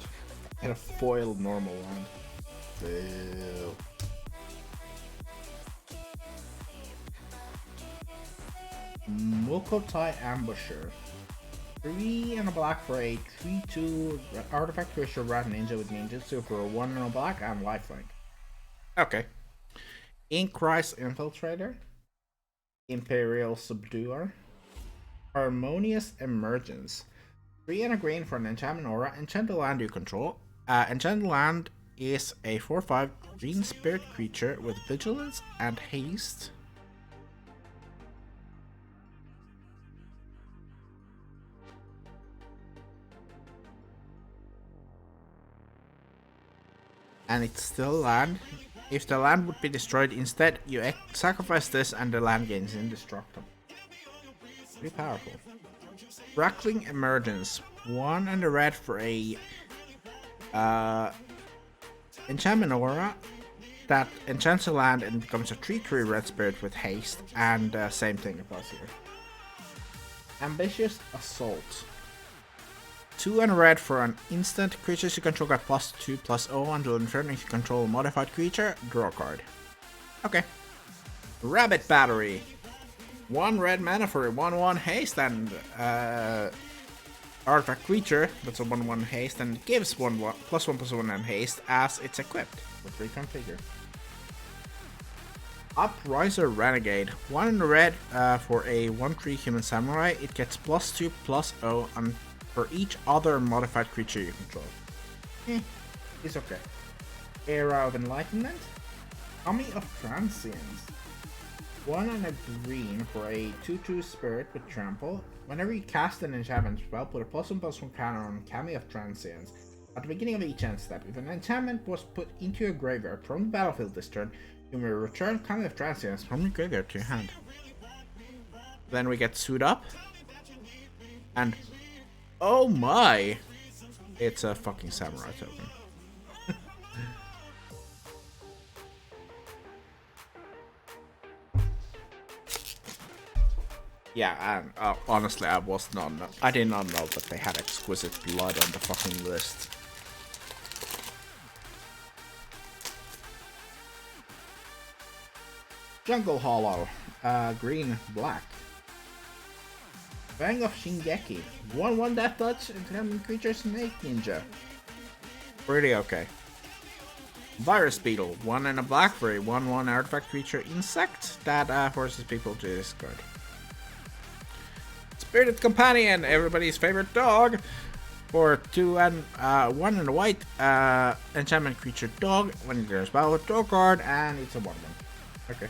and a foiled normal one. Boo. Mokotai Ambusher. 3 and a black for a 3/2 artifact creature rat ninja with ninjutsu for a 1 and a black and lifelink. Okay. Increase Infiltrator. Imperial Subduer. Harmonious Emergence. 3 and a green for an enchantment aura. Enchant the land you control. Enchanted land is a 4/5 green spirit creature with vigilance and haste. And it's still land. If the land would be destroyed instead, you sacrifice this and the land gains indestructible. Pretty powerful. Crackling Emergence. 1 and a red for a Enchantment Aura that enchants a land and becomes a 3/3 red spirit with haste, and same thing applies here. Ambitious Assault. 2 and a red for an instant. Creatures you control get +2/+0 until in turn. If you control a modified creature, draw a card. Okay. Rabbit Battery. 1 red mana for a 1/1 haste and artifact creature that's a 1/1 haste and gives +1/+1 and haste as it's equipped with reconfigure. Upriser Renegade. 1 in the red for a 1/3 human samurai. It gets +2/+0 and for each other modified creature you control. It's okay. Era of Enlightenment. Army of Transience. 1 and a green for a 2/2 spirit with trample. Whenever you cast an enchantment spell, put a +1/+1 counter on Kami of Transience. At the beginning of each end step, if an enchantment was put into your graveyard from the battlefield this turn, you may return Kami of Transience from your graveyard to your hand. Then we get Suit Up. And oh my! It's a fucking samurai token. Yeah, and honestly, I did not know that they had Exquisite Blood on the fucking list. Jungle Hollow, green, black. Fang of Shingeki, 1/1 Death Touch, enchantment creature, Snake Ninja. Pretty okay. Virus Beetle, 1 and a black for a 1/1 artifact creature insect that forces people to discard. Spirited Companion, everybody's favorite dog, for 2 and 1 and a white enchantment creature dog. When it enters battle, draw a card, and it's a 1/1. Okay.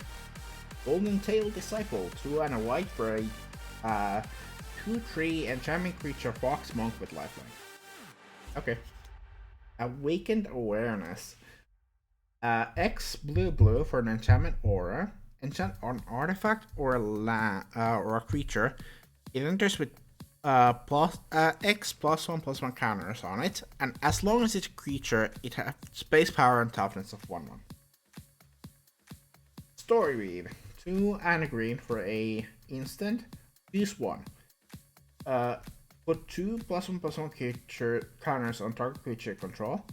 Golden Tail Disciple, 2 and a white for a 2/3 enchantment creature fox monk with lifeline. Okay. Awakened Awareness. X blue for an enchantment aura. Enchant on artifact or a creature. It enters with X +1/+1 counters on it, and as long as it's a creature, it has space power and toughness of 1/1. Story Weave. 2 and a green for a instant. Choose 1. Put 2 +1/+1 creature counters on target creature control,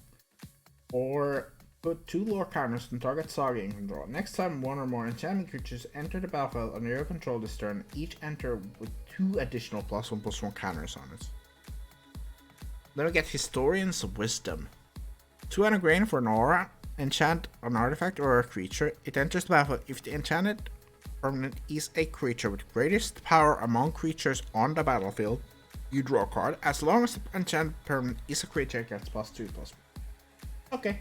or put 2 lore counters on target saga in control. Next time 1 or more enchantment creatures enter the battlefield under your control this turn, each enter with 2 additional +1/+1 counters on it. Then we get Historian's Wisdom. 2 and a green for an aura. Enchant an artifact or a creature. It enters the battlefield if the enchanted permanent is a creature with greatest power among creatures on the battlefield. You draw a card. As long as the enchanted permanent is a creature, it gets +2/+1. Okay.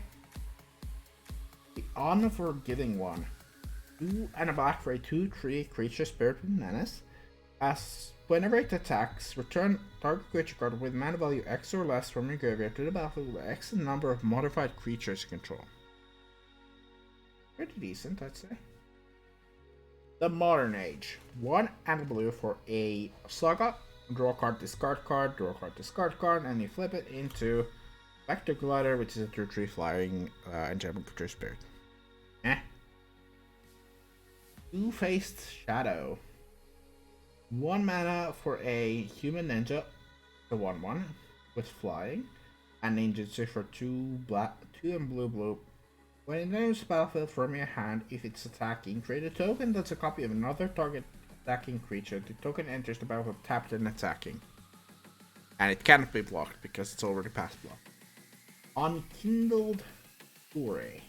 The Unforgiving One. 2 and a black for a 2/3 creature spirit with menace. As whenever it attacks, return target creature card with mana value X or less from your graveyard to the battlefield with X number of modified creatures you control. Pretty decent, I'd say. The Modern Age. 1 and a blue for a saga. Draw a card, discard card, draw a card, discard card, and you flip it into Vector Glider, which is a 2/3 flying enchantment creature spirit. Two-Faced Shadow. 1 mana for a human ninja, the 1/1 with flying, and ninjutsu for 2 and blue. When it enters the battlefield from your hand, if it's attacking, create a token that's a copy of another target attacking creature. The token enters the battlefield tapped and attacking, and it cannot be blocked because it's already past block. Unkindled Fury.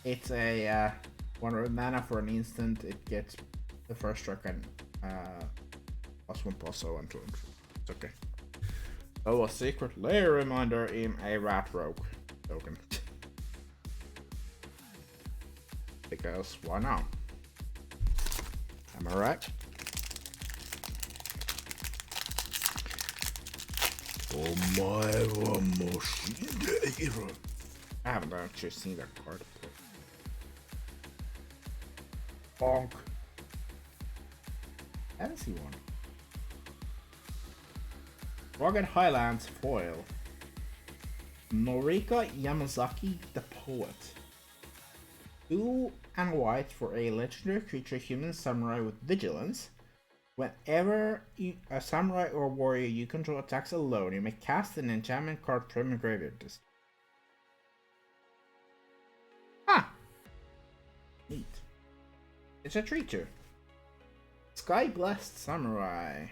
It's a 1 red mana for an instant. It gets the first strike and +1/+0 until it's okay. Oh, a secret layer reminder in a rat rogue token. Because why not? Am I right? Oh my machine. I haven't actually seen that card. Bonk. I haven't seen one. Rugged Highlands Foil. Noriko Yamazaki, the poet. 2 and white for a legendary creature human samurai with vigilance. Whenever a samurai or warrior you control attacks alone, you may cast an enchantment card from your graveyard. Ah! Neat. It's a creature. Sky Blessed Samurai.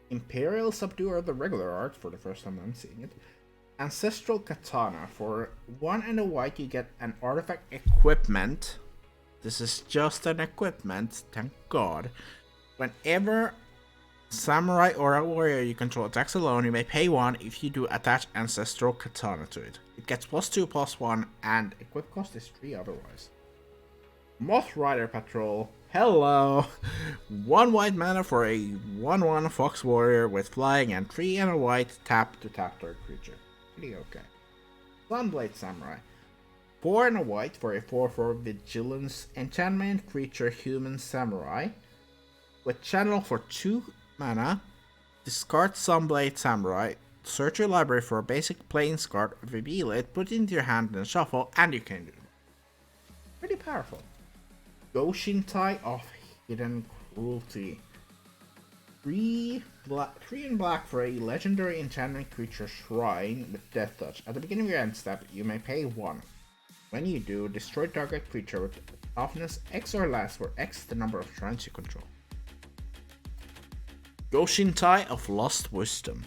Imperial Subduer of the regular art, for the first time I'm seeing it. Ancestral Katana. For 1 and a white you get an artifact equipment. This is just an equipment, thank god. Whenever samurai or a warrior you control attacks alone, you may pay 1 if you do attach Ancestral Katana to it. It gets +2/+1 and equip cost is 3 otherwise. Moth Rider Patrol. Hello! 1 white mana for a 1/1 Fox Warrior with flying and 3 and a white tap to tap target creature. Pretty okay. Sunblade Samurai. 4 and a white for a 4/4 Vigilance enchantment creature human samurai. With channel for 2 mana, discard Sunblade Samurai, search your library for a basic plains card, reveal it, put it into your hand and shuffle, and you can do it. Pretty powerful. Goshintai of Hidden Cruelty. 3 and black for a legendary enchantment creature shrine with Death Touch. At the beginning of your end step, you may pay 1. When you do, destroy target creature with toughness X or less for X the number of shrines you control. Goshintai of Lost Wisdom.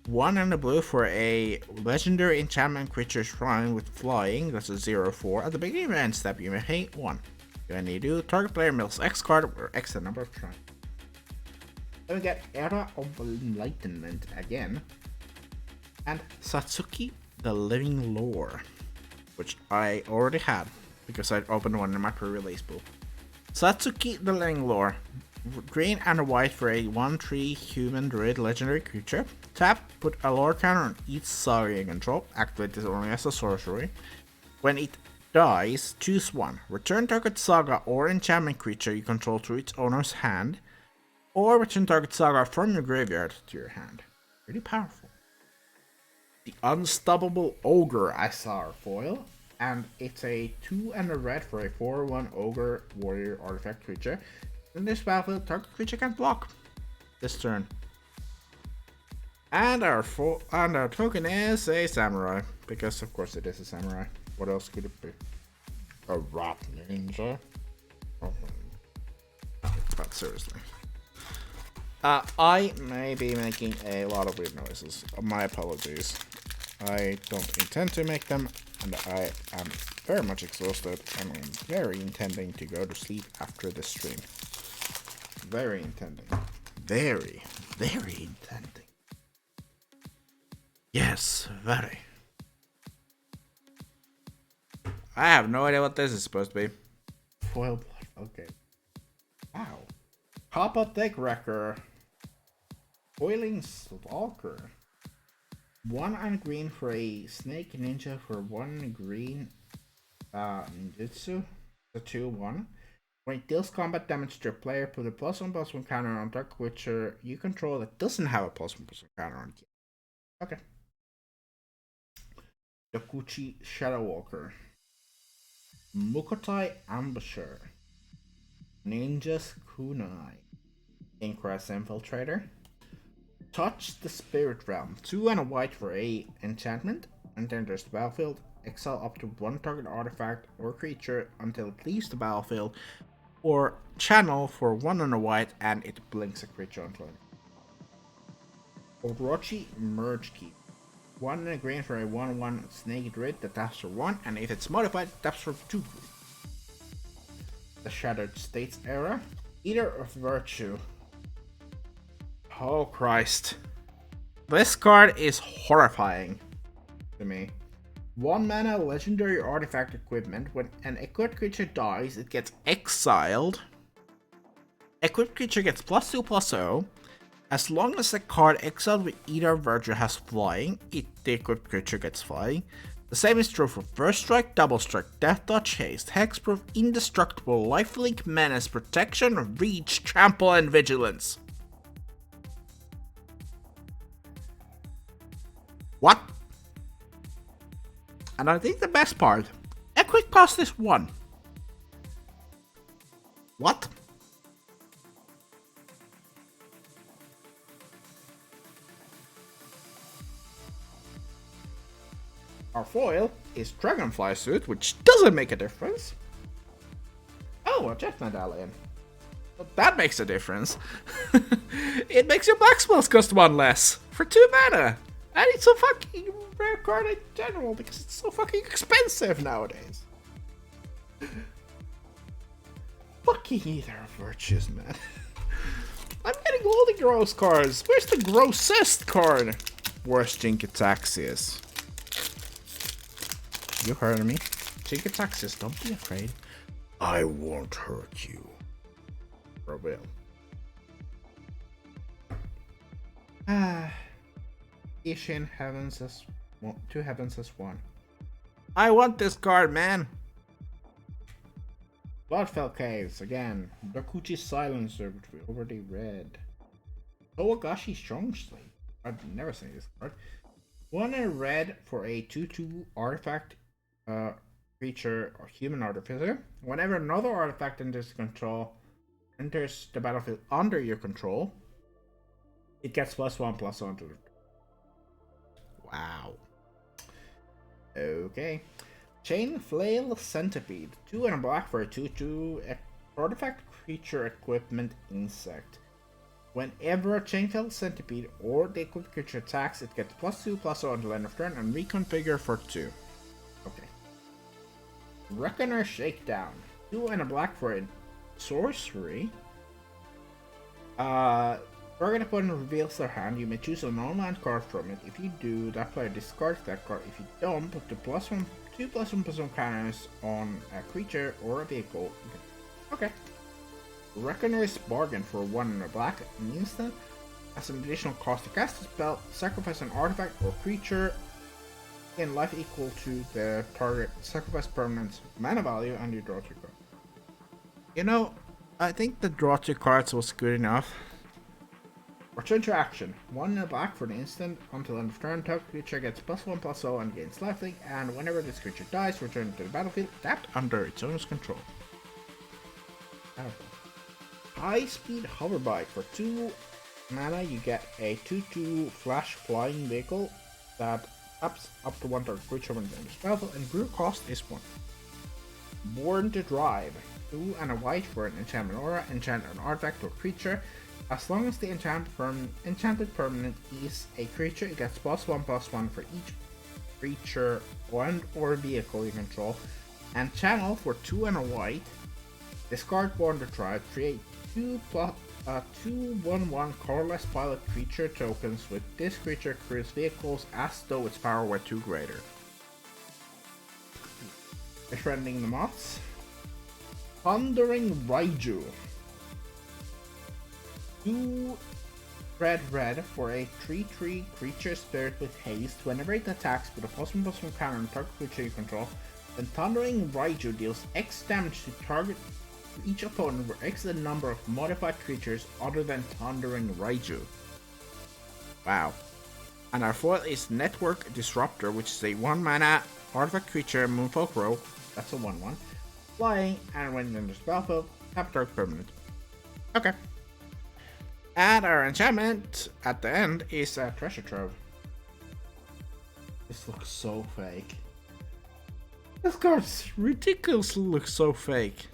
1 and a blue for a legendary enchantment creature shrine with flying, that's a 0/4. At the beginning of your end step, you may pay 1. When you do, target player mills X card or X the number of shrines. Then we get Era of Enlightenment again. And Satsuki, the Living Lore, which I already had because I opened one in my pre-release pool. Satsuki, the Living Lore. Green and a white for a 1/3 human druid legendary creature. Tap, put a lore counter on each saga you control. Activate this only as a sorcery. When it dies, choose 1. Return target saga or enchantment creature you control to its owner's hand. Or return target saga from your graveyard to your hand. Pretty powerful. The Unstoppable Ogre SR foil. And it's a 2 and a red for a 4/1 Ogre Warrior artifact creature. In this battlefield, target creature can block this turn. And our token is a samurai, because of course it is a samurai. What else could it be? A rat ninja? Oh, but seriously. I may be making a lot of weird noises. My apologies. I don't intend to make them, and I am very much exhausted, and I'm very intending to go to sleep after the stream. Very intending. Very, very intending. Yes, very. I have no idea what this is supposed to be. Foil blood, okay. Wow. Pop-up deck wrecker. Boiling Stalker. 1 and green for a snake ninja for 1 green ninjutsu. The 2/1. When it deals combat damage to a player, put a +1/+1 counter on target creature you control that doesn't have a +1/+1 counter on it. Okay. Dokuchi Shadowwalker. Mukotai Ambusher. Ninja's Kunai. Ingress Infiltrator. Touch the Spirit Realm. 2 and a white for a enchantment. And then there's the battlefield. Exile up to 1 target artifact or creature until it leaves the battlefield. Or channel for 1 and a white and it blinks a creature until it. Orochi Merge Key. 1 and a green for a 1/1 snake druid that taps for 1, and if it's modified, taps for 2 green. The Shattered States era. Eater of Virtue. Oh Christ. This card is horrifying to me. 1 mana legendary artifact equipment. When an equipped creature dies, it gets exiled. Equipped creature gets +2/+0. As long as the card exiled with Eater of Virtue has flying, the equipped creature gets flying. The same is true for First Strike, Double Strike, Death Touch, Haste, Hexproof, Indestructible, Lifelink, Menace, Protection, Reach, Trample, and Vigilance. What? And I think the best part, a quick pass this one. What? Our foil is Dragonfly Suit, which doesn't make a difference. Oh, a Jet Medallion. But that makes a difference. It makes your black spells cost 1 less for 2 mana. And it's a fucking rare card in general because it's so fucking expensive nowadays. Fucking either of virtues, man. I'm getting all the gross cards. Where's the grossest card? Worst Jinkataxias. You heard me. Jinkataxias, don't be afraid. I won't hurt you. For real. Ishin Heavens as one, 2 Heavens as 1. I want this card, man. Bloodfell Caves again. Dokuchi Silencer, which we already read. Owagashi Strongsley. I've never seen this card. 1 and red for a 2/2 artifact creature or human artificer. Whenever another artifact enters the battlefield under your control, it gets +1/+1 to the. Wow. Okay. Chain Flail Centipede. 2 and a black for a 2/2 artifact creature equipment insect. Whenever a Chain Flail Centipede or the equipped creature attacks, it gets +2/+1 until end of turn and reconfigure for 2. Okay. Reckoner Shakedown. 2 and a black for a sorcery. Target opponent reveals their hand. You may choose a non-land card from it. If you do, that player discards that card. If you don't, put the +1/+1 counters on a creature or a vehicle. Okay. Reckoner's Bargain for 1 and a black. An instant. As an additional cost to cast a spell, sacrifice an artifact or creature in life equal to the target sacrifice permanent's mana value, and you draw 2 cards. You know, I think the draw 2 cards was good enough. Return to action. 1 and a black for an instant until end of turn. Target creature gets +1/+0 and gains lifelink, and whenever this creature dies, return to the battlefield tapped under its owner's control. High Speed Hoverbike. For 2 mana, you get a 2/2 flash flying vehicle that taps up to 1 target creature when it's the battlefield, and brew cost is 1. Born to Drive. 2 and a white for an enchantment aura. Enchant an artifact or creature. As long as the enchanted permanent is a creature, it gets +1/+1 for each creature and or vehicle you control. And channel for 2 and a white. Discard Born to Drive. Create 2 1/1 colorless pilot creature tokens with this creature creates vehicles as though its power were 2 greater. Befriending the Moths. Thundering Raiju. 2 red for a 3/3 creature spirit with haste. Whenever it attacks with a +1/+1 counter on target creature you control, then Thundering Raiju deals X damage to target each opponent where X is the number of modified creatures other than Thundering Raiju. Wow. And our foil is Network Disruptor, which is a 1 mana artifact creature, Moonfolk Rogue. That's a 1/1. Flying, and when it enters the battlefield, tap target permanent. Okay. And our enchantment at the end is a Treasure Trove. This looks so fake. This card's ridiculously looks so fake.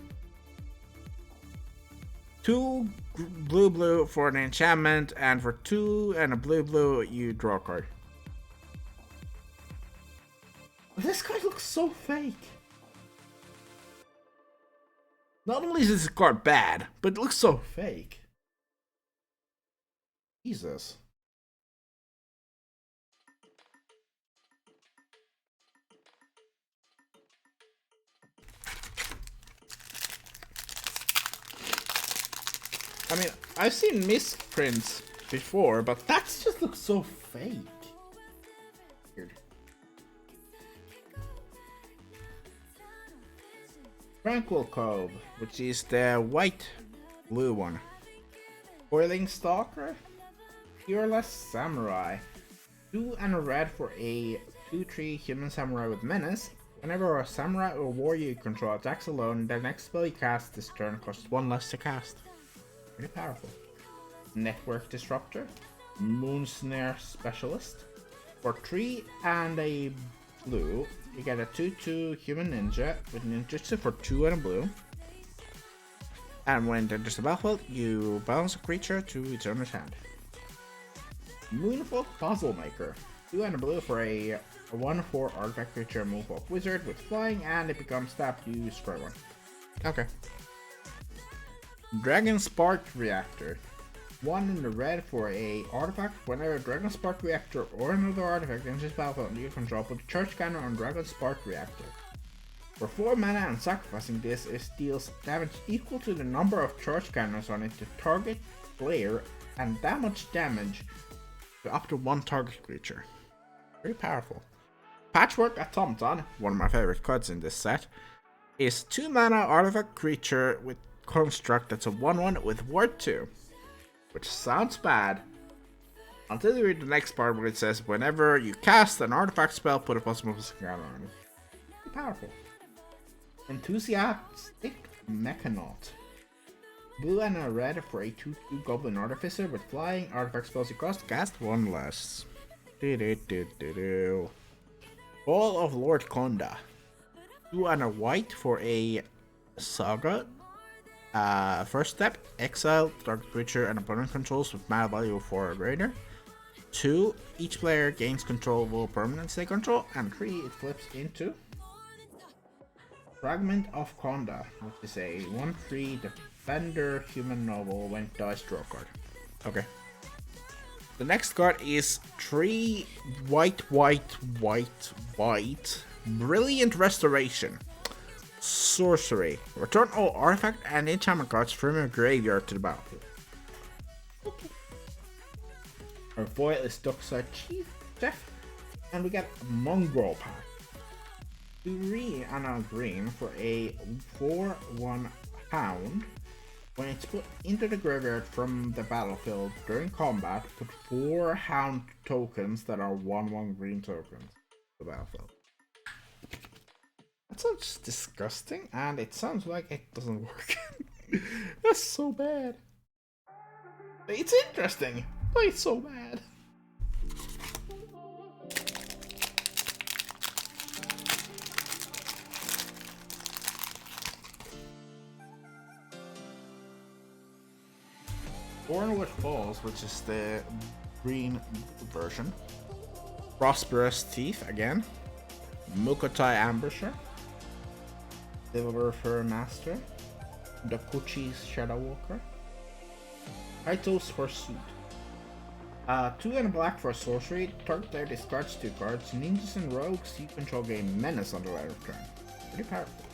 2 blue for an enchantment, and for 2 and a blue you draw a card. This card looks so fake. Not only is this card bad, but it looks so fake. Jesus. I mean, I've seen misprints before, but that just looks so fake. Weird. Tranquil Cove, which is the white-blue one. Boiling Stalker. Fearless Samurai. 2 and a red for a 2/3 human samurai with menace. Whenever a samurai or warrior you control attacks alone, the next spell you cast this turn costs 1 less to cast. Pretty powerful. Network Disruptor. Moon Snare Specialist. For 3 and a blue, you get a 2/2 human ninja with ninjutsu for 2 and a blue. And when it enters the battlefield, you balance a creature to its owner's hand. Moonfolk Puzzle Maker. 2 and a blue for a 1/4 artifact creature Moonfolk Wizard with flying, and it becomes tapped, you destroy one. Okay. Dragon Spark Reactor. 1 in the red for a artifact. Whenever a Dragon Spark Reactor or another artifact enters battlefield you control, put a charge counter on Dragon Spark Reactor. For 4 mana and sacrificing this, it deals damage equal to the number of charge counters on it to target player and damage to up to 1 target creature. Very powerful. Patchwork Automaton, one of my favorite cards in this set, is 2 mana artifact creature with construct that's a 1/1 with ward 2. Which sounds bad until you read the next part where it says whenever you cast an artifact spell, put a possible counter on it. Pretty powerful. Enthusiastic Mechanaut. Blue and a red for a 2/2 Goblin Artificer with flying. Artifact spells you cast 1 less. Ball of Lord Konda. 2 and a white for a Saga. First step, exile target creature and opponent controls with mana value of 4 or greater. 2, each player gains control of all permanents they control. And 3, it flips into Fragment of Konda, which is a 1/3 defender human noble. When it dies, draw a card. Okay. The next card is 3 white. Brilliant Restoration. Sorcery. Return all artifact and enchantment cards from your graveyard to the battlefield. Okay. Our foil is Dockside Chief, and we get Mongrel Pack. 3 and a green for a 4/1 Hound. When it's put into the graveyard from the battlefield during combat, put 4 Hound tokens that are 1/1 green tokens to the battlefield. That sounds disgusting, and it sounds like it doesn't work. That's so bad. It's interesting, but it's so bad. Thornwood Falls, which is the green version. Prosperous Thief again. Mukotai Ambusher. Silver Fur Master. Dokuchi's Shadow Walker. Kaito's Pursuit. 2 and a black for sorcery. Target player discards 2 cards. Ninjas and rogues you control gain menace on the later turn. Pretty powerful.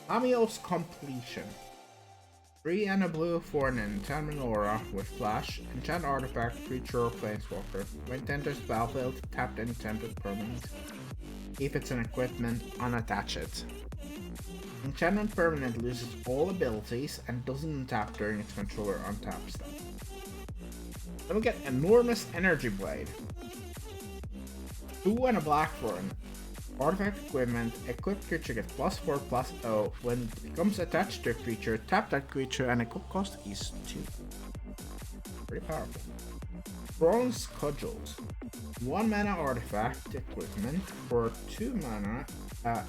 Amio's Completion. 3 and a blue for an enchantment aura with flash. Enchant artifact, creature, or planeswalker. When it enters battlefield, tap the enchanted permanent. If it's an equipment, unattach it. Enchantment permanent loses all abilities and doesn't tap during its controller untap step. Then we get Enormous Energy Blade. 2 and a black for an artifact equipment. Equipped creature gets +4/+0. When it becomes attached to a creature, tap that creature and equip cost is 2. Pretty powerful. Bronze Cudgels. 1 mana artifact equipment for 2 mana.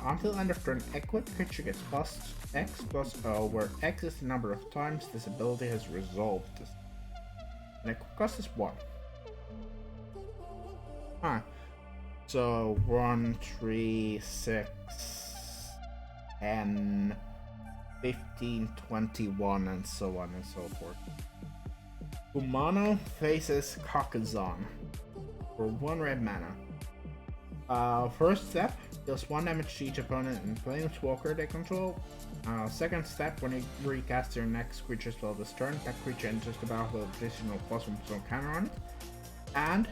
Until end of turn, equipped creature gets +X/+0, where X is the number of times this ability has resolved this. And equip cost is 1. So 1, 3, 6, 10, 15, 21, and so on and so forth. Kumano faces Kakazan for 1 red mana. First step, deals 1 damage to each opponent and planeswalker they control. Second step, when you recast your next creature spell this turn, that creature enters the battlefield with additional +1/+1 counter on it. And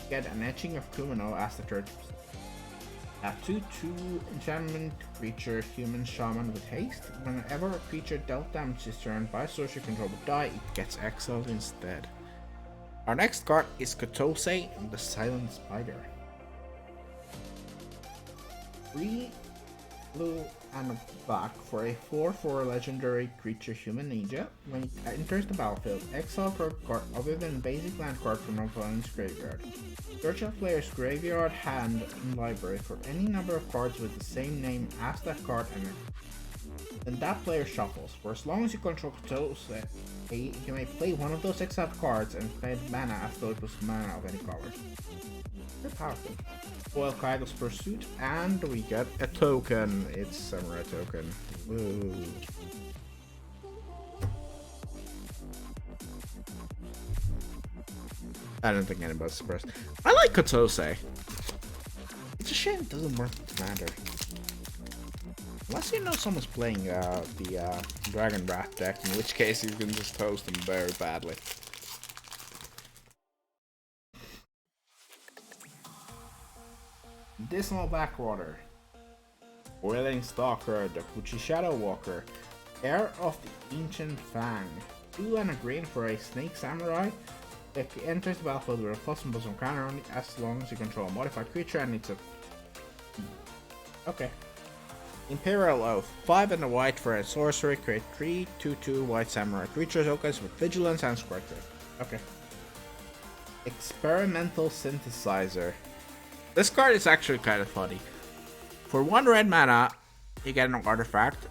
get an Etching of Kumano as the third step. A 2/2 enchantment creature, human shaman with haste. Whenever a creature dealt damage this turn by sorcery control would die, it gets exiled instead. Our next card is Kotose, the Silent Spider. 3 blue and a black for a 4/4 legendary creature Human Ninja. When it enters the battlefield, exile a card other than basic land card from an opponent's graveyard. Search a player's graveyard, hand, and library for any number of cards with the same name as that card, and then that player shuffles. For as long as you control those, you may play one of those exiled cards and spend mana as though it was mana of any color. Very powerful. Foil Kaido's Pursuit, and we get a token. It's Samurai token. Woo. I don't think anybody's surprised. I like Kotose. It's a shame it doesn't work with Commander. Unless you know someone's playing the Dragon Wrath deck, in which case you can just toast them very badly. Dismal Backwater. Boiling Stalker, the Pucci Shadow Walker. Heir of the Ancient Fang. 2 and a green for a Snake Samurai. It enters the battlefield with a +1/+1 counter on it as long as you control a modified creature, and it's a... Okay. Imperial Oath. 5 and a white for a sorcery. Create 3 2/2 white samurai creature tokens with vigilance and square trade. Okay. Experimental Synthesizer. This card is actually kind of funny. For 1 red mana, you get an artifact.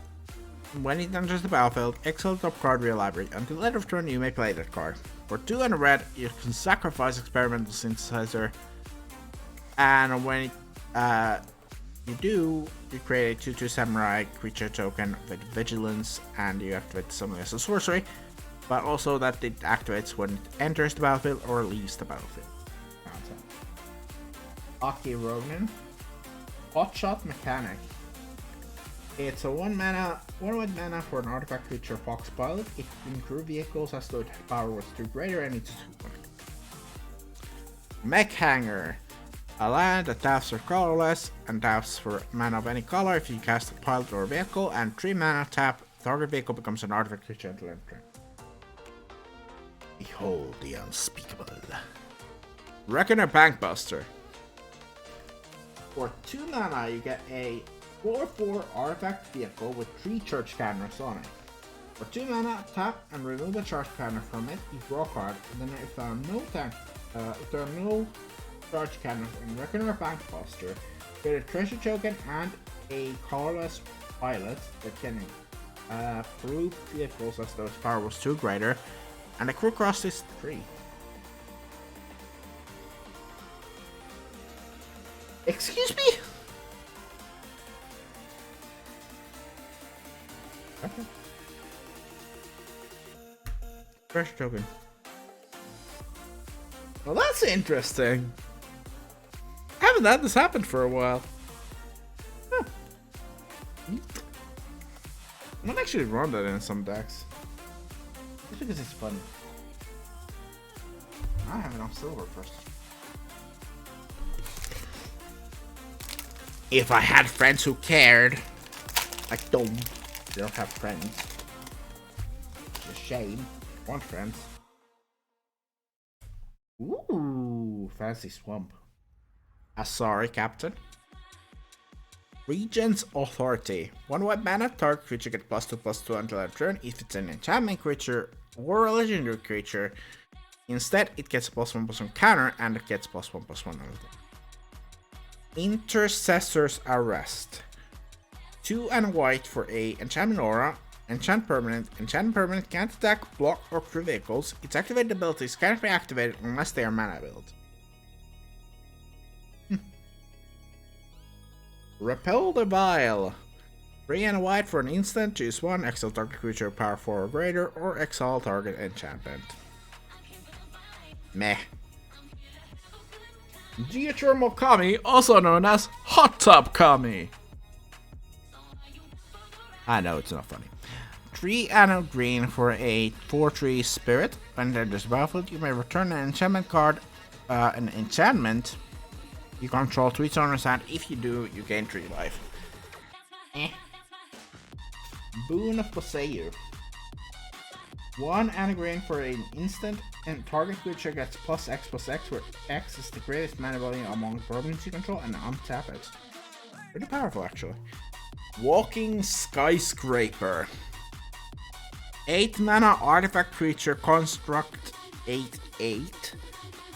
When it enters the battlefield, exile the top card of your library. Until the end of turn, you may play that card. For 2 and a red, you can sacrifice Experimental Synthesizer. And when you do, you create a 2/2 samurai creature token with vigilance, and you activate something as a sorcery. But also that it activates when it enters the battlefield or leaves the battlefield. Aki Ronin. Hotshot Mechanic. It's a 1 white mana for an artifact creature Fox Pilot. It can crew vehicles as though its power was 2 greater, and it's 2/1. Mech Hanger. A land that taps for colorless and taps for mana of any color if you cast a pilot or a vehicle, and 3 mana tap, target vehicle becomes an artifact creature until end turn. Behold the unspeakable. Reckoner Bankbuster. For 2 mana, you get a 4/4 artifact vehicle with 3 charge counters on it. For 2 mana, tap and remove a charge counter from it, you draw a card, and then if there are no charge counters in Reckoner Bankbuster, get a treasure token and a colorless pilot that can prove vehicles as though its power was 2 greater, and the crew cost is 3. Excuse me? Okay. Fresh token. Well, that's interesting. I haven't had this happen for a while. Huh. I might actually run that in some decks. Just because it's fun. I have enough silver first. If I had friends who cared. I don't. I don't have friends. It's a shame. I want friends. Ooh, fancy swamp. Sorry, Captain. Regent's Authority. 1 white mana, target creature gets +2/+2 until end turn if it's an enchantment creature or a legendary creature. Instead, it gets a +1/+1 counter, and it gets +1/+1 on it. Intercessor's Arrest. 2 and a white for a enchantment aura. Enchant permanent. Enchant permanent can't attack, block, or crew vehicles. Its activated abilities can't be activated unless they are mana build. Repel the Vile. 3 and a white for an instant. Choose 1. Exile target creature power 4 or greater, or exile target enchantment. Meh. Geothermal Kami, also known as Hot Tub Kami. I know it's not funny. 3 and a green for a 4/3 spirit. When there's battlefield, you may return an enchantment card, an enchantment you control to its owner's hand. If you do, you gain 3 life. Boon of Poseu. 1 and a green for an instant, and target creature gets +X/+X, where X is the greatest mana value among problems you control, and untap it. Pretty powerful, actually. Walking Skyscraper. 8 mana artifact creature, construct 8/8.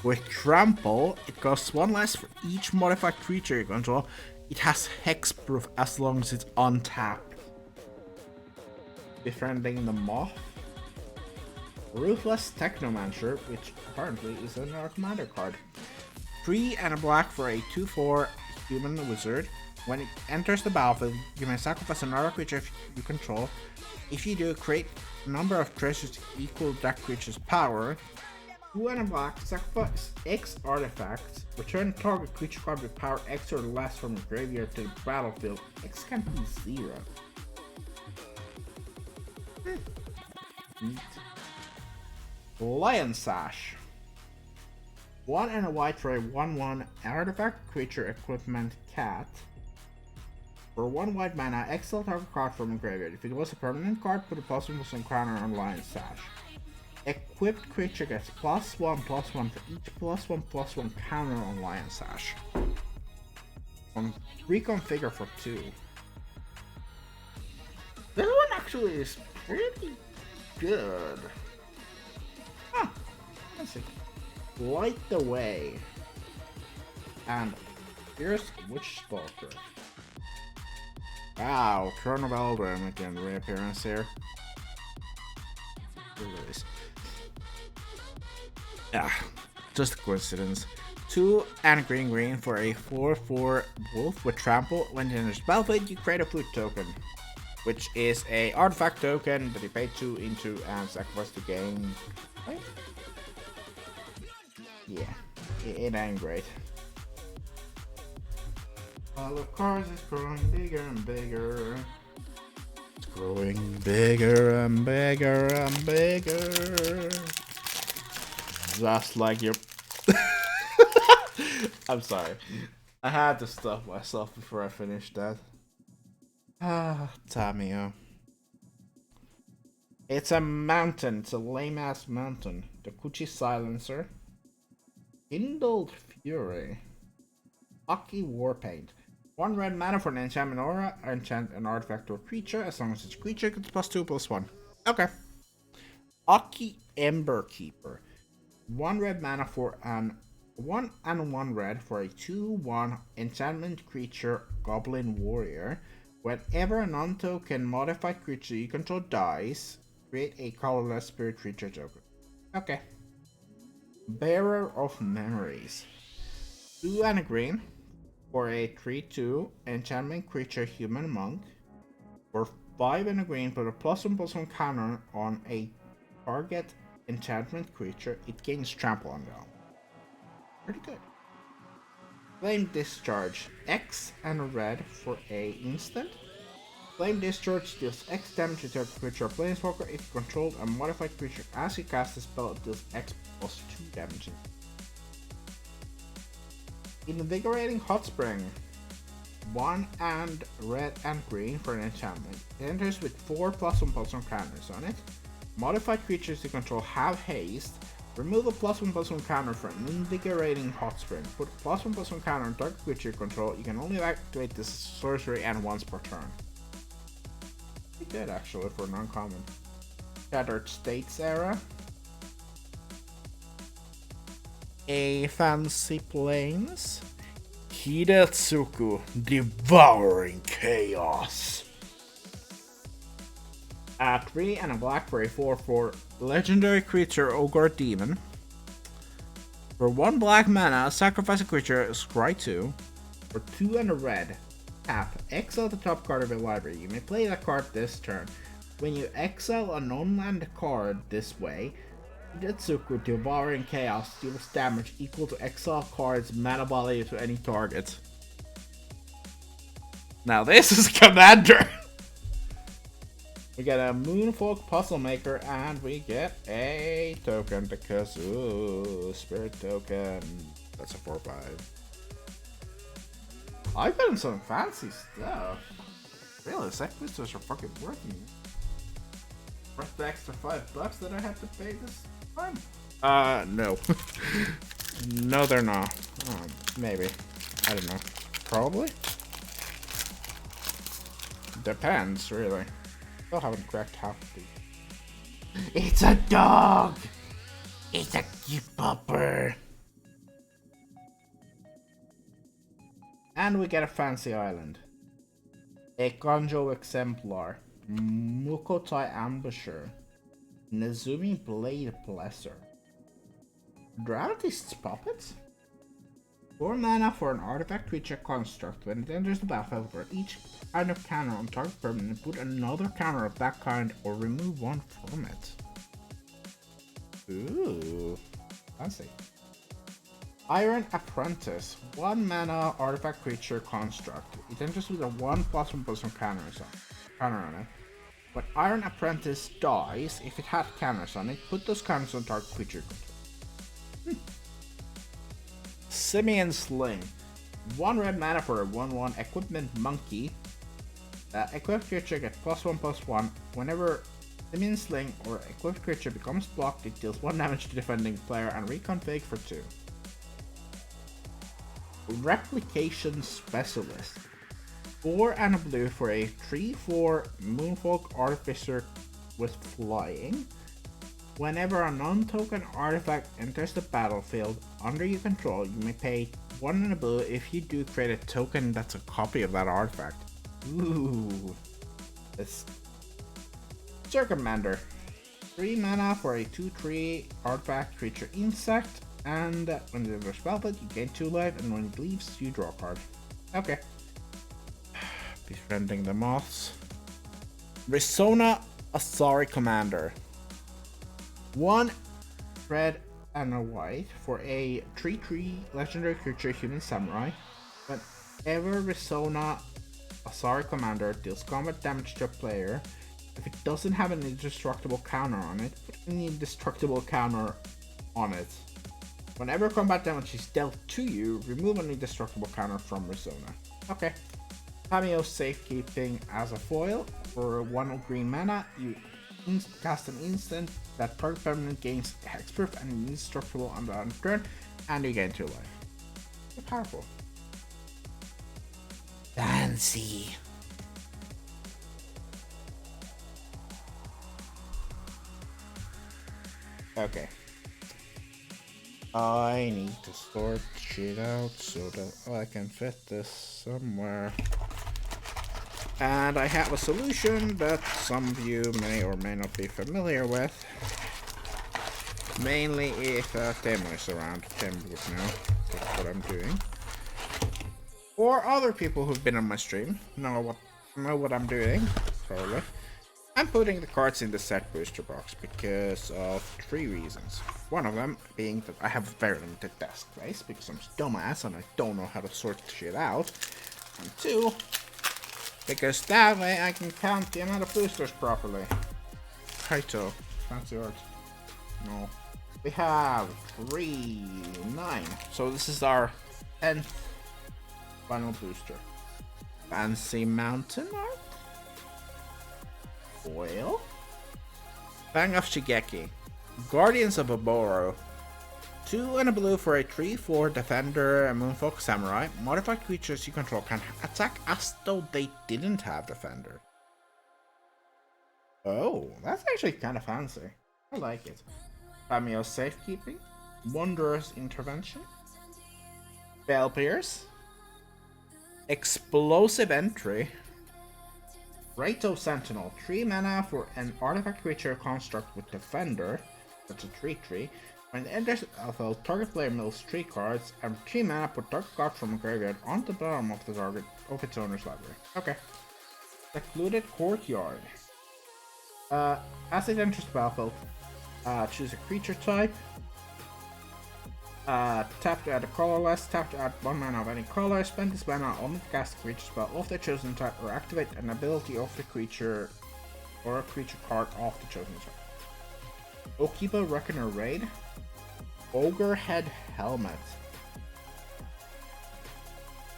With trample, it costs 1 less for each modified creature you control. It has hexproof as long as it's untapped. Befriending the Moth. Ruthless Technomancer, which apparently is another commander card. 3 and a black for a 2/4 human wizard. When it enters the battlefield, you may sacrifice another creature you control. If you do, create a number of treasures equal that creature's power. 2 and a black, sacrifice X artifacts. Return target creature card with power X or less from your graveyard to the battlefield. X can be 0. Neat. Lion Sash. 1 and a white for a 1/1 artifact creature equipment cat. For 1 white mana, exile target card from a graveyard. If it was a permanent card, put a +1/+1 counter on Lion Sash. Equipped creature gets +1/+1 for each +1/+1 counter on Lion Sash. Reconfigure for 2. This one actually is pretty good. Huh. Let's see. Light the Way. And here's Witch Stalker. Wow, Throne of Eldraine making a reappearance here. Just a coincidence. 2 and green for a 4/4 wolf with trample. When it enters battlefield, you create a food token, which is a artifact token that you pay 2 into and sacrifice to gain. Right? Yeah, it ain't great. All of course, it's growing bigger and bigger. It's growing bigger and bigger and bigger. Just like your. I'm sorry. I had to stop myself before I finished that. Tamio. It's a mountain. It's a lame ass mountain. The Kuchi Silencer. Kindled Fury. Aki Warpaint. 1 red mana for an enchantment aura. Enchant an artifact or creature as long as it's a creature gets +2/+1. Okay. Aki Emberkeeper. 1 red mana for an 1 and 1 red for a 2/1 enchantment creature Goblin Warrior. Whenever a non-token modified creature you control dies, create a colorless spirit creature token. Okay. Bearer of Memories. 2 and a green for a 3/2 enchantment creature human monk. For 5 and a green, put a +1/+1 counter on a target enchantment creature. It gains trample on them. Pretty good. Flame Discharge. X and a red for a instant. Flame Discharge deals X damage to target creature or planeswalker. If you control a modified creature as you cast the spell, it deals X +2 damage. Invigorating Hot Spring. 1 and red and green for an enchantment. It enters with 4 +1/+1 counters on it. Modified creatures you control have haste. Remove a +1/+1 counter from Invigorating Hot Spring. Put a +1/+1 counter on target creature you control. You can only activate this sorcery and once per turn. Pretty good actually for non-common. Shattered States era. A Fancy Plains. Hidetsuku, Devouring Chaos. 3 and a black for a 4/4 legendary creature Ogre Demon. For 1 black mana, sacrifice a creature, scry 2. For 2 and a red, tap, exile the top card of your library. You may play that card this turn. When you exile a non-land card this way, Hidetsuku, Devouring Chaos deals damage equal to exile card's mana value to any target. Now this is Commander! We get a Moonfolk Puzzle Maker and we get a token because, ooh, Spirit Token. That's a 4/5. I've gotten some fancy stuff. Really, Sec Boosters are fucking worth me. Worth the extra $5 that I have to pay this time? No. No, they're not. Maybe. I don't know. Probably? Depends, really. Still haven't cracked half of these. It's a dog! It's a keep-upper! And we get a fancy island. A Kanjo Exemplar. Mukotai Ambusher. Nezumi Blade Blesser. Dramatist's Puppet? 4 mana for an artifact creature construct. When it enters the battlefield, for each kind of counter on target permanent, put another counter of that kind or remove one from it. Ooh, fancy. Iron Apprentice. 1 mana artifact creature construct. It enters with a 1/1/1 counter on it. When Iron Apprentice dies, if it had counters on it, put those counters on target creature control. Simian Sling. 1 red mana for a 1/1 equipment monkey. Equipped creature gets +1/+1. Whenever Simian Sling or equipped creature becomes blocked, it deals 1 damage to defending player and reconfig for 2. Replication Specialist. 4 and a blue for a 3/4 Moonfolk Artificer with flying. Whenever a non-token artifact enters the battlefield under your control, you may pay 1 and a blue. If you do, create a token that's a copy of that artifact. Ooh. It's Circummander. 3 mana for a 2/3 artifact creature insect. And when it enters battlefield, you gain 2 life, and when it leaves, you draw a card. Okay. Befriending the moths. Risona Asari Commander. 1 red and a white for a 3/3 legendary creature human samurai. Whenever Risona Asari Commander deals combat damage to a player, if it doesn't have an indestructible counter on it, put an indestructible counter on it. Whenever combat damage is dealt to you, remove an indestructible counter from Risona. Okay. Cameo Safekeeping as a foil. For 1 green mana, you cast an instant that target permanent gains hexproof and indestructible on the turn, and you gain 2 life. They're powerful. Fancy. Okay. I need to sort shit out so that I can fit this somewhere. And I have a solution that some of you may or may not be familiar with. Mainly if Tim is around. Tim would know that's what I'm doing. Or other people who've been on my stream know what I'm doing, probably. I'm putting the cards in the set booster box because of 3 reasons. One of them being that I have very limited desk space because I'm a dumbass and I don't know how to sort shit out. And 2, because that way I can count the amount of boosters properly. Kaito, fancy art. No. We have 3, 9. So this is our 10th final booster. Fancy mountain art? Foil? Fang of Shigeki. Guardians of Oboro. 2 and a blue for a 3/4 defender and Moonfolk Samurai. Modified creatures you control can attack as though they didn't have defender. Oh, that's actually kind of fancy. I like it. Cameo Safekeeping. Wondrous Intervention. Bell Pierce. Explosive Entry. Raito Sentinel. 3 mana for an artifact creature construct with defender. That's a 3/3. When it enters the battlefield, target player mills 3 cards, and 3 mana put target card from a graveyard onto the bottom of the target of its owner's library. Okay. Secluded Courtyard. As it enters the battlefield, choose a creature type. Tap to add a colorless, tap to add 1 mana of any color, spend this mana on the cast a creature spell of the chosen type, or activate an ability of the creature or a creature card of the chosen type. Okiba Reckoner Raid. Ogre Head Helmet.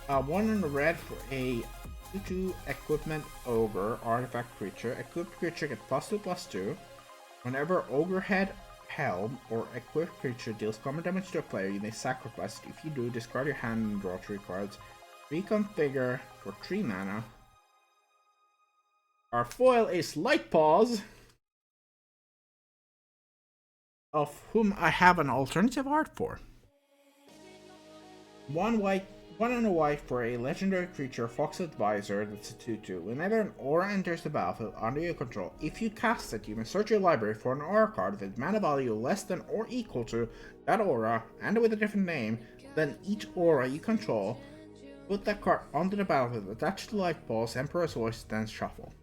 1 in the red for a 2/2 equipment ogre artifact creature. Equipped creature gets +2/+2. Whenever Ogre Head Helm or equipped creature deals combat damage to a player, you may sacrifice it. If you do, discard your hand and draw 3 cards. Reconfigure for 3 mana. Our foil is Light Paws, of whom I have an alternative art for. One and a white for a legendary creature, Fox Advisor, that's a 2/2. Whenever an aura enters the battlefield under your control, if you cast it, you may search your library for an aura card with mana value less than or equal to that aura, and with a different name than each aura you control. Put that card onto the battlefield, attached to Light Balls, Emperor's Voice, then shuffle.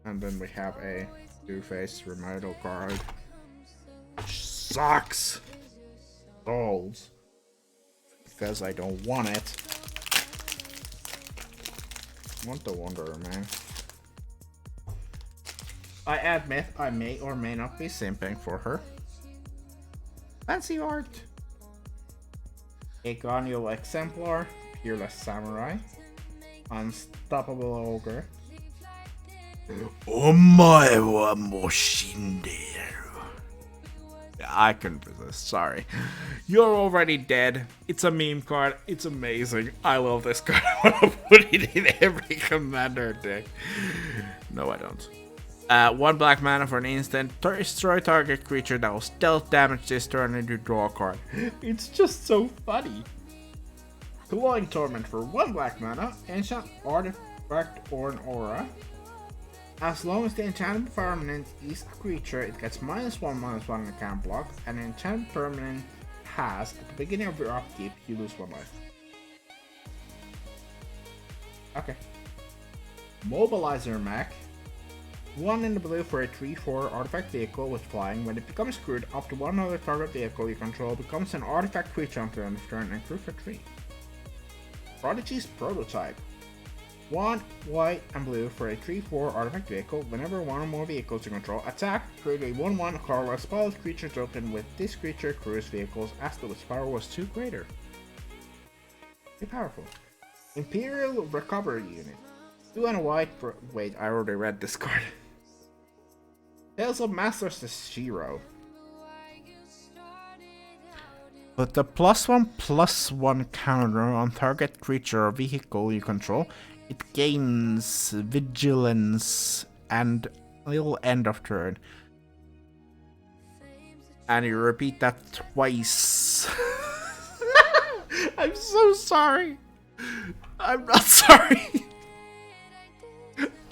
And then we have a Two-Face Remodel card, which sucks balls because I don't want it. I want the Wanderer, man. I admit I may or may not be simping for her. Fancy art. A Ganyo Exemplar, Peerless Samurai, Unstoppable Ogre. Omae wa mo shinderu. I couldn't resist, sorry. You're already dead. It's a meme card. It's amazing. I love this card. I want to put it in every commander deck. No, I don't. 1 black mana for an instant. Destroy target creature that will stealth damage this turn and you draw a card. It's just so funny. Clawing Torment for 1 black mana. Enchant artifact or an aura. As long as the enchanted permanent is a creature, it gets -1/-1 and can't block, and an enchanted permanent has, at the beginning of your upkeep, you lose 1 life. Okay. Mobilizer Mech. 1 in the blue for a 3/4 artifact vehicle with flying. When it becomes screwed, up to 1 other target vehicle you control becomes an artifact creature until end of turn and crew for 3. Prodigy's Prototype. 1 white and blue for a 3/4 artifact vehicle. Whenever 1 or more vehicles you control attack, create a 1/1 colorless spell creature token with this creature crew's vehicles as though its power was 2 greater. Very powerful. Imperial Recovery Unit. 2 and a white for. Wait, I already read this card. Tales of Masters the Shiro. Put the +1/+1 counter on target creature or vehicle you control. It gains vigilance and will end of turn. And you repeat that twice. I'm so sorry. I'm not sorry.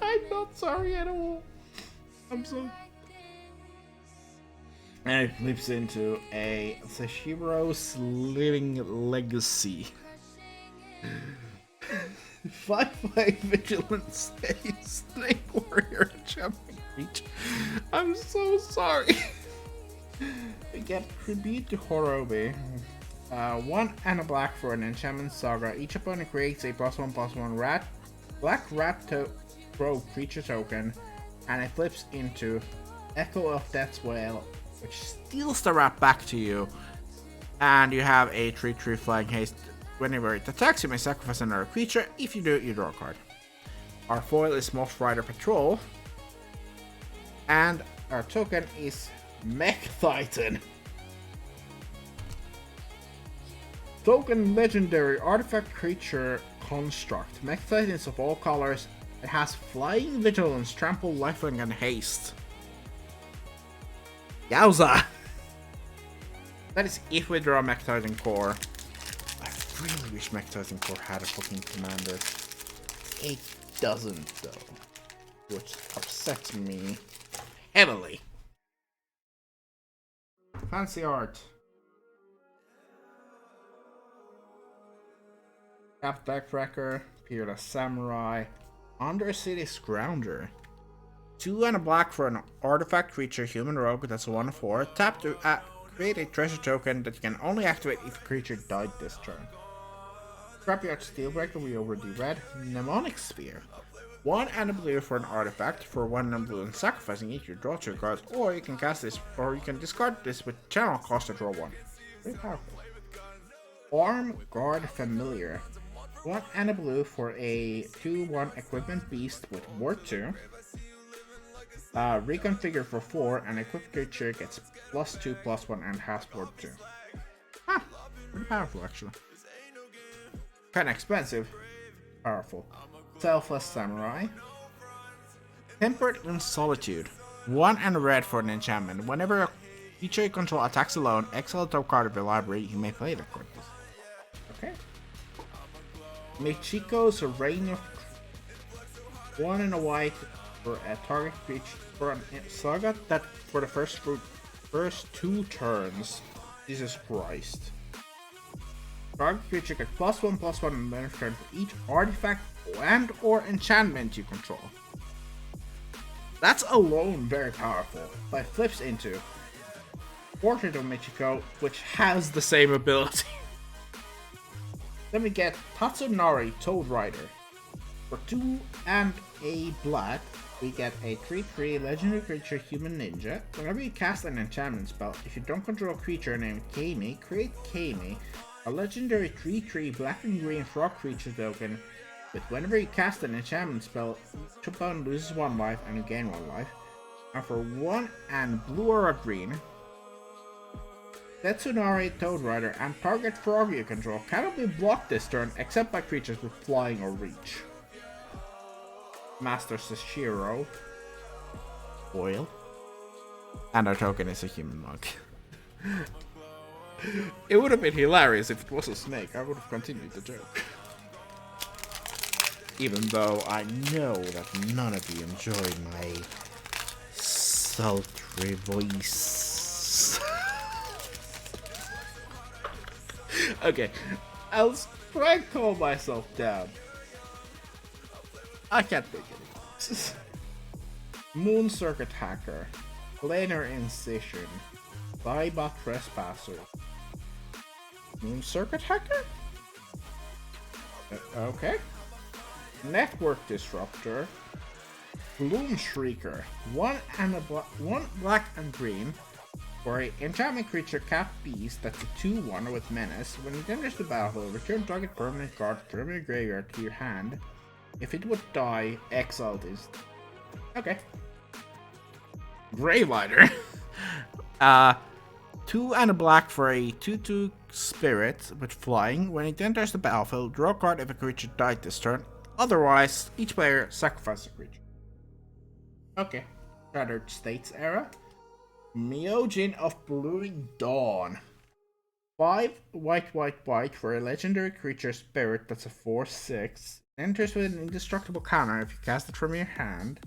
I'm not sorry at all. I'm so. And it flips into a Sashiro's Living Legacy. 5/5 Vigilance Space Snake Warrior Jumping Creature. I'm so sorry. We get Tribute to Horobi. 1 and a black for an Enchantment Saga. Each opponent creates a +1/+1 black rat throw creature token, and it flips into Echo of Death's Wail, which steals the rat back to you. And you have a 3/3 Flying Haste. Whenever it attacks, you may sacrifice another creature. If you do, you draw a card. Our foil is Moth Rider Patrol. And our token is Mech Titan. Token Legendary Artifact Creature Construct. Mech Titans of all colors. It has Flying, Vigilance, Trample, Lifelink, and Haste. Yowza! That is if we draw Mech Titan Core. I really wish Mech Titan Core had a fucking commander. It doesn't though, which upsets me heavily. Fancy art. Backtracker, Peerless Samurai, Undercity Scrounger. 2 and a black for an artifact creature human rogue that's a 1/4. Tap to create a treasure token that you can only activate if a creature died this turn. Scrapyard Steelbreaker, we already read. Mnemonic Sphere. 1 and a blue for an artifact. For 1 and a blue and sacrificing each, you draw 2 cards, or you can cast this, or you can discard this with channel cost to draw 1. Very powerful. Arm Guard Familiar. 1 and a blue for a 2/1 Equipment Beast with Ward 2. Reconfigure for 4, and equipped creature gets +2/+1 and has Ward 2. Ah, pretty powerful actually. Kinda expensive. Powerful. Selfless Samurai. Tempered in Solitude. 1 and a red for an enchantment. Whenever a creature you control attacks alone, exile a top card of your library, you may play the card. Okay. Michiko's Reign of 1 and a white for a target creature for a saga that for the first 2 turns. Jesus Christ. Target creature gets +1/+1 on the next turn for each artifact and or enchantment you control. That's alone very powerful, but it flips into Portrait of Michiko, which has the same ability. Then we get Tatsunari Toad Rider. For 2 and a black, we get a 3/3 legendary creature human ninja. Whenever you cast an enchantment spell, if you don't control a creature named Kami, create Kami, a legendary 3/3 black and green frog creature token. But whenever you cast an enchantment spell, each opponent loses 1 life and you gain 1 life. And for 1 and blue or a green, Tetsunari Toad Rider and target frog you control cannot be blocked this turn except by creatures with flying or reach. Master Sashiro. Oil. And our token is a human monk. It would have been hilarious if it was a snake. I would have continued the joke. Even though I know that none of you enjoy my sultry voice. Okay, I'll try and calm myself down. I can't think of it. Moon Circuit Hacker, Planar Incision, Saibot Trespasser. Moon Circuit Hacker? Okay. Network Disruptor, Bloom Shrieker, 1 black and green for a enchantment creature cat beast that's a 2/1 with menace. When it enters the battlefield, return target permanent card from your graveyard to your hand. If it would die, exile this. Okay. Gravelighter. 2 and a black for a 2/2 spirit with flying. When it enters the battlefield, draw a card if a creature died this turn. Otherwise, each player sacrifices a creature. Okay. Shattered States era. Myojin of Bluing Dawn. 5 white for a legendary creature spirit that's a 4/6. Enters with an indestructible counter if you cast it from your hand.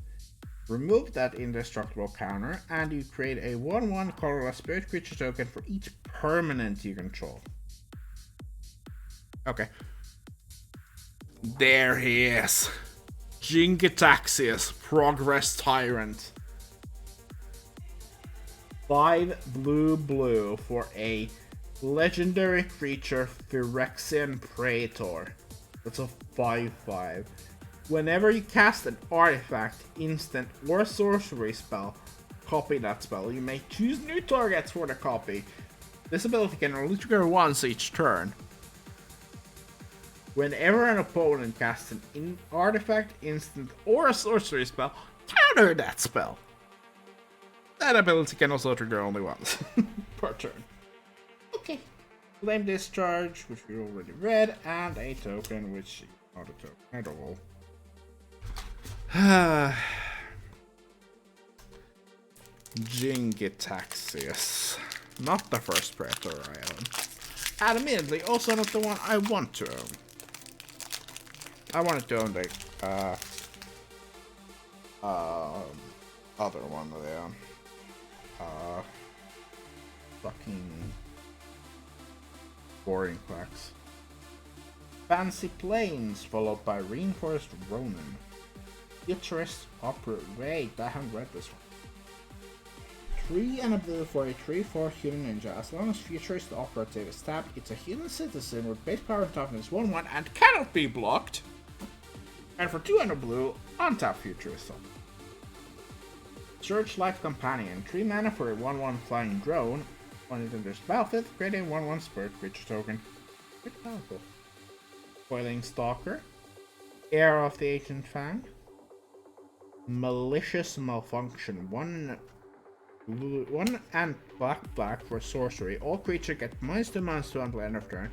Remove that indestructible counter, and you create a 1/1 colorless spirit creature token for each permanent you control. Okay. There he is. Jingataxius, Progress Tyrant. 5 blue for a legendary creature, Phyrexian Praetor. That's a 5/5. Whenever you cast an artifact, instant, or sorcery spell, copy that spell. You may choose new targets for the copy. This ability can only trigger once each turn. Whenever an opponent casts an artifact, instant, or a sorcery spell, counter that spell. That ability can also trigger only once per turn. Okay. Flame Discharge, which we already read, and a token, which is not a token at all. Jingataxius. Not the first Praetor I own. Admittedly, also not the one I want to own. I wanted to own the other one there. Fucking boring quacks. Fancy Plains, followed by Reinforced Ronin. Futurist Opera. Wait, I haven't read this one. 3 and a blue for a 3/4 human ninja. As long as Futurist Operative is tapped, it's a human citizen with base power and toughness 1/1 and cannot be blocked. And for 2 and a blue, untap Futurist Operative. Searchlight Companion. 3 mana for a 1/1 flying drone. When it enters the battlefield, create a 1/1 spirit creature token. Pretty powerful. Coiling Stalker. Heir of the Ancient Fang. Malicious Malfunction. 1 and black for sorcery. All creatures get -2/-2 until end of turn.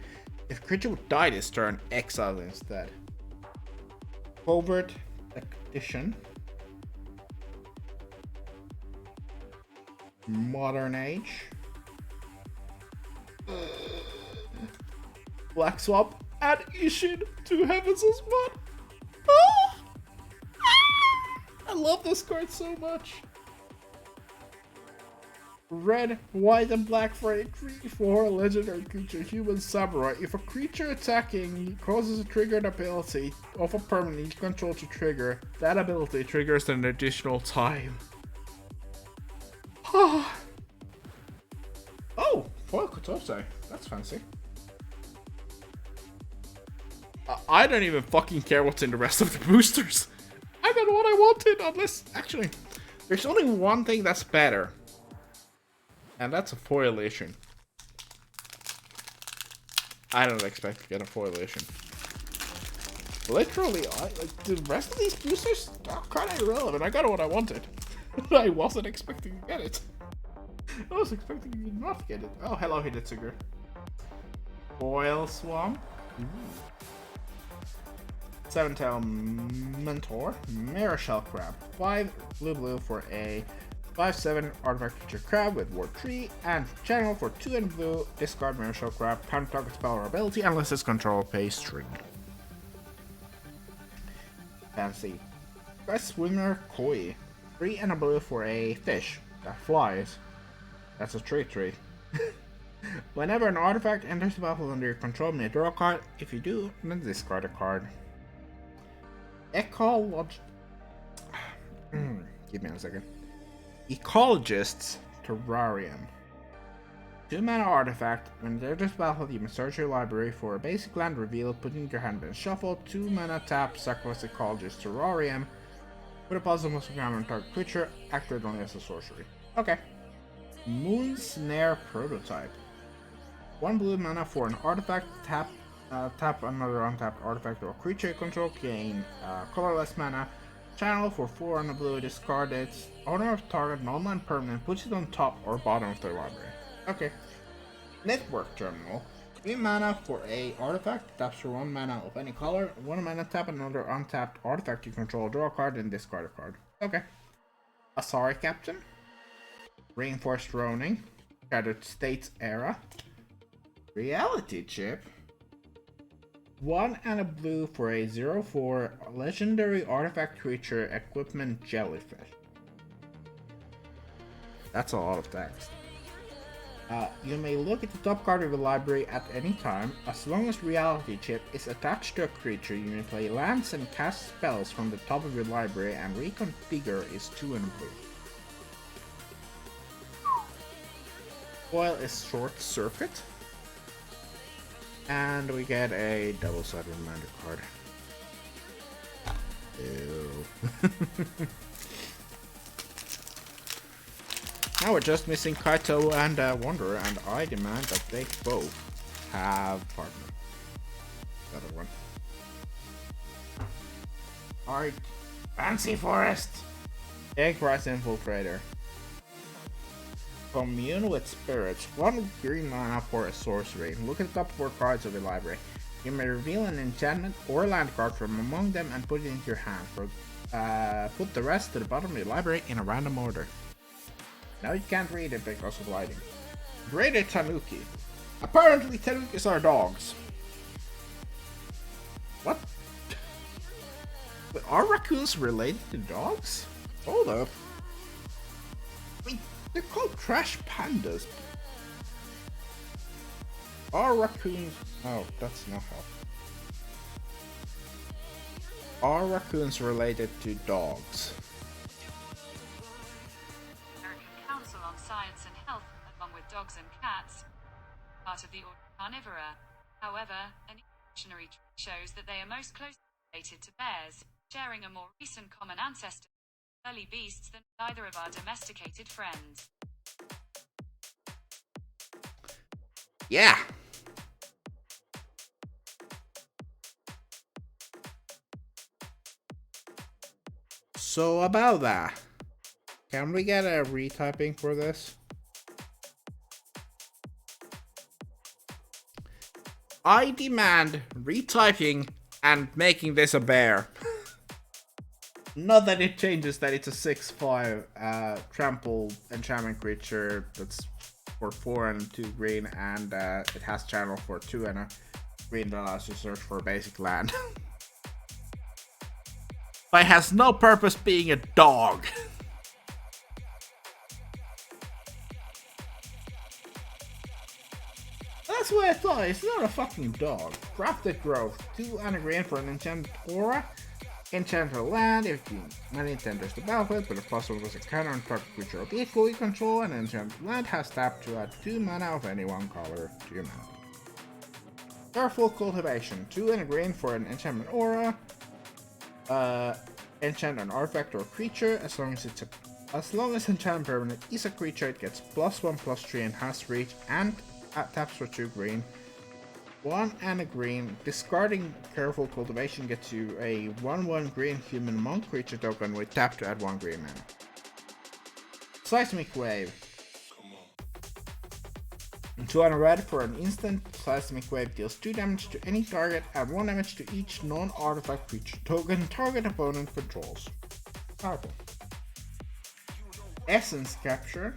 If creature would die this turn, exile instead. Covert Edition. Modern Age. Black Swamp and Ishin, two heavens as one. Ah! I love this card so much. Red, white, and black for a 3/4 legendary creature, human samurai. If a creature attacking causes a triggered ability of a permanent you control to trigger, that ability triggers an additional time. Oh, foil Kotose. That's fancy. I don't even fucking care what's in the rest of the boosters. I got what I wanted, unless... Actually, there's only one thing that's better. And that's a foilation. I don't expect to get a foilation. Literally, the rest of these boosters are kind of irrelevant. I got what I wanted. I wasn't expecting to get it. I was expecting you not to get it. Oh, hello, Hidetsugu. Foil Swamp. 7-tail Mentor. Mirror Shell Crab. 5 blue for a 5/7 artifact creature crab with Ward 3 and channel for 2 and blue. Discard Mirror Shell Crab. Counter target spell or ability unless its control pays string. Fancy. Quest Swimmer Koi. 3 and a blue for a fish that flies. That's a tree. Whenever an artifact enters the battle under your control, may draw a card. If you do, then discard a card. Give me a second. Ecologist's Terrarium. 2 mana artifact. When it enters battle, you may search your library for a basic land revealed, put it in your hand and shuffle. 2 mana tap, sacrifice Ecologist's Terrarium. Put a positive muscle counter on target creature, activate only as a sorcery. Okay. Moon Snare Prototype. 1 blue mana for an artifact, tap another untapped artifact or creature you control, gain colorless mana. Channel for 4 on the blue, discard it. Owner of target non-land permanent, puts it on top or bottom of their library. Okay. Network Terminal. 3 mana for a artifact, taps for 1 mana of any color. 1 mana tap another untapped artifact you control, draw a card and discard a card. Okay. Asari Captain. Reinforced Roning. Shattered States Era. Reality Chip. 1 and a blue for a 0/4 legendary artifact creature equipment jellyfish. That's a lot of text. You may look at the top card of your library at any time. As long as Reality Chip is attached to a creature, you may play lands and cast spells from the top of your library, and reconfigure is 2 and a blue. Foil is Short Circuit. And we get a double-sided reminder card. Ew. Now we're just missing Kaito and Wanderer, and I demand that they both have partner. The other one. Alright. Fancy Forest! Egg Rice Infiltrator. Commune with Spirits. 1 green mana for a sorcery. Look at the top 4 cards of your library. You may reveal an enchantment or land card from among them and put it into your hand. Put the rest to the bottom of your library in a random order. Now you can't read it because of lighting. Graded Tanuki. Apparently Tanukis are dogs. What? But are raccoons related to dogs? Hold up. Wait. They're called trash pandas. Are raccoons... Oh, that's not how. Are raccoons related to dogs? American Council on Science and Health, along with dogs and cats, part of the order Carnivora. However, an evolutionary tree shows that they are most closely related to bears, sharing a more recent common ancestor. Early beasts than either of our domesticated friends. Yeah. So about that, can we get a retyping for this? I demand retyping and making this a bear. Not that it changes that it's a 6/5 trample enchantment creature that's for 4 and 2 green, and it has channel for 2 and a green that allows you to search for a basic land. But it has no purpose being a dog. That's what I thought. It's not a fucking dog. Crafted growth. 2 and a green for an enchanted aura. Enchant a land. If the mana enters the battlefield, put a +1 plus a counter on target creature or vehicle you control. An enchanted land has tap to add 2 mana of any one color to your mana. Careful Cultivation. 2 and a green for an enchantment aura. Enchant an artifact or creature. As long as enchantment permanent is a creature, it gets +1/+3 and has reach and taps for 2 green. 1 and a green. Discarding Careful Cultivation gets you a 1/1 green human monk creature token with tap to add 1 green mana. Seismic Wave. 2 and a red for an instant. Seismic Wave deals 2 damage to any target and 1 damage to each non-artifact creature token target opponent controls. Powerful. Essence Capture.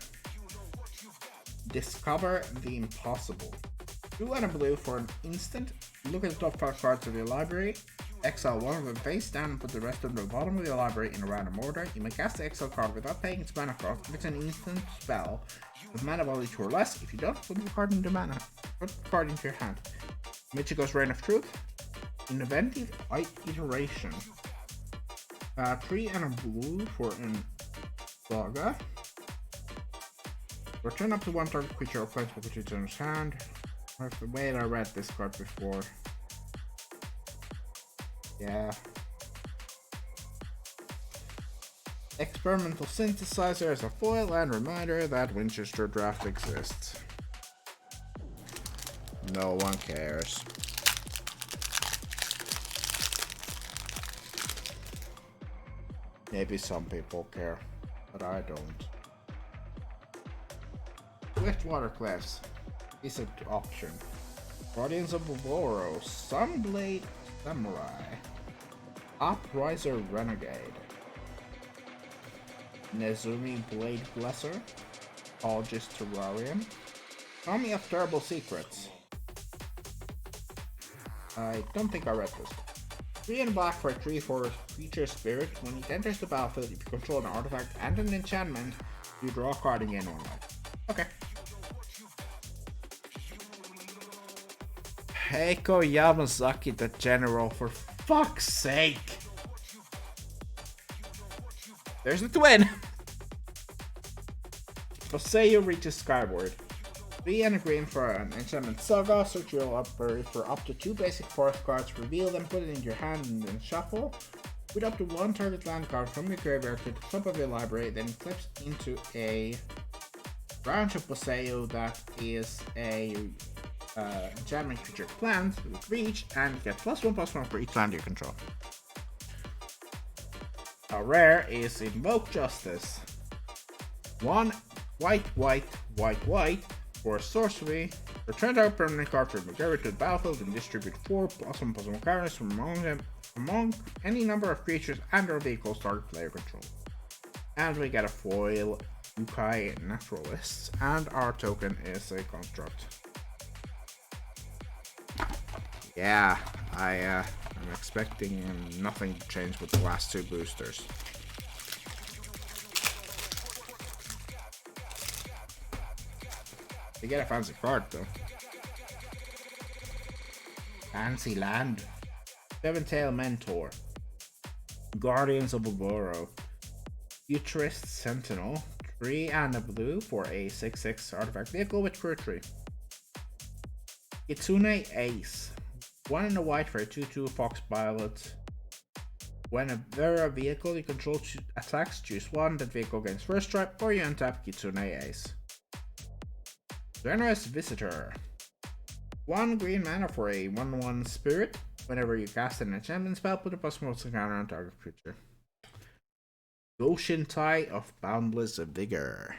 Discover the Impossible. 2 and a blue for an instant. Look at the top 5 cards of your library. Exile one of them face down and put the rest of the bottom of your library in a random order. You may cast the exile card without paying its mana cost if it's an instant spell with mana value 2 or less. If you don't, put the card into mana. Put the card into your hand. Michiko's Reign of Truth. Inventive Iteration. 3 and a blue for an Saga. Return up to 1 target creature or planeswalker to its hand. Wait, I read this card before. Yeah. Experimental Synthesizer as a foil and reminder that Winchester Draft exists. No one cares. Maybe some people care, but I don't. Swiftwater Cliffs is an option. Guardians of Bavoro, Sunblade Samurai, Upriser Renegade, Nezumi Blade Blesser, Apologist Terrarium, Army of Terrible Secrets. I don't think I read this. 3 and black for a 3/4 creature spirit. When it enters the battlefield, if you control an artifact and an enchantment, you draw a card and gain 1 life. Okay. Heiko Yamazaki, the general, for fuck's sake! There's the twin! Poseo reaches skyward. 3 and a green for an enchantment saga. Search your library for up to 2 basic forest cards, reveal them, put it into your hand, and then shuffle. Put up to 1 target land card from your graveyard to the top of your library, then it flips into a branch of Poseo that is a enchantment creature plant with reach, and get +1/+1 for each land you control. A rare is Invoke Justice. 1 white, white, white, white for sorcery. Return target permanent card from the graveyard to the battlefield and distribute 4 +1/+1 counters from among any number of creatures and or vehicles target player control. And we get a foil Yukai Naturalist, and our token is a construct. Yeah, I'm expecting nothing to change with the last 2 boosters. They get a fancy card though. Fancy land. Seven-Tail Mentor. Guardians of Bavoro. Futurist Sentinel. 3 and a blue for a 6/6 artifact vehicle with Cruelty. Kitsune Ace. 1 and a white for a 2/2 Fox Pilot. Whenever a vehicle you control attacks, choose 1. That vehicle gains first strike, or you untap Kitsune Ace. Generous Visitor. 1 green mana for a 1/1 spirit. Whenever you cast an enchantment spell, put a +1 counter on target creature. Goshin Tai of Boundless Vigor.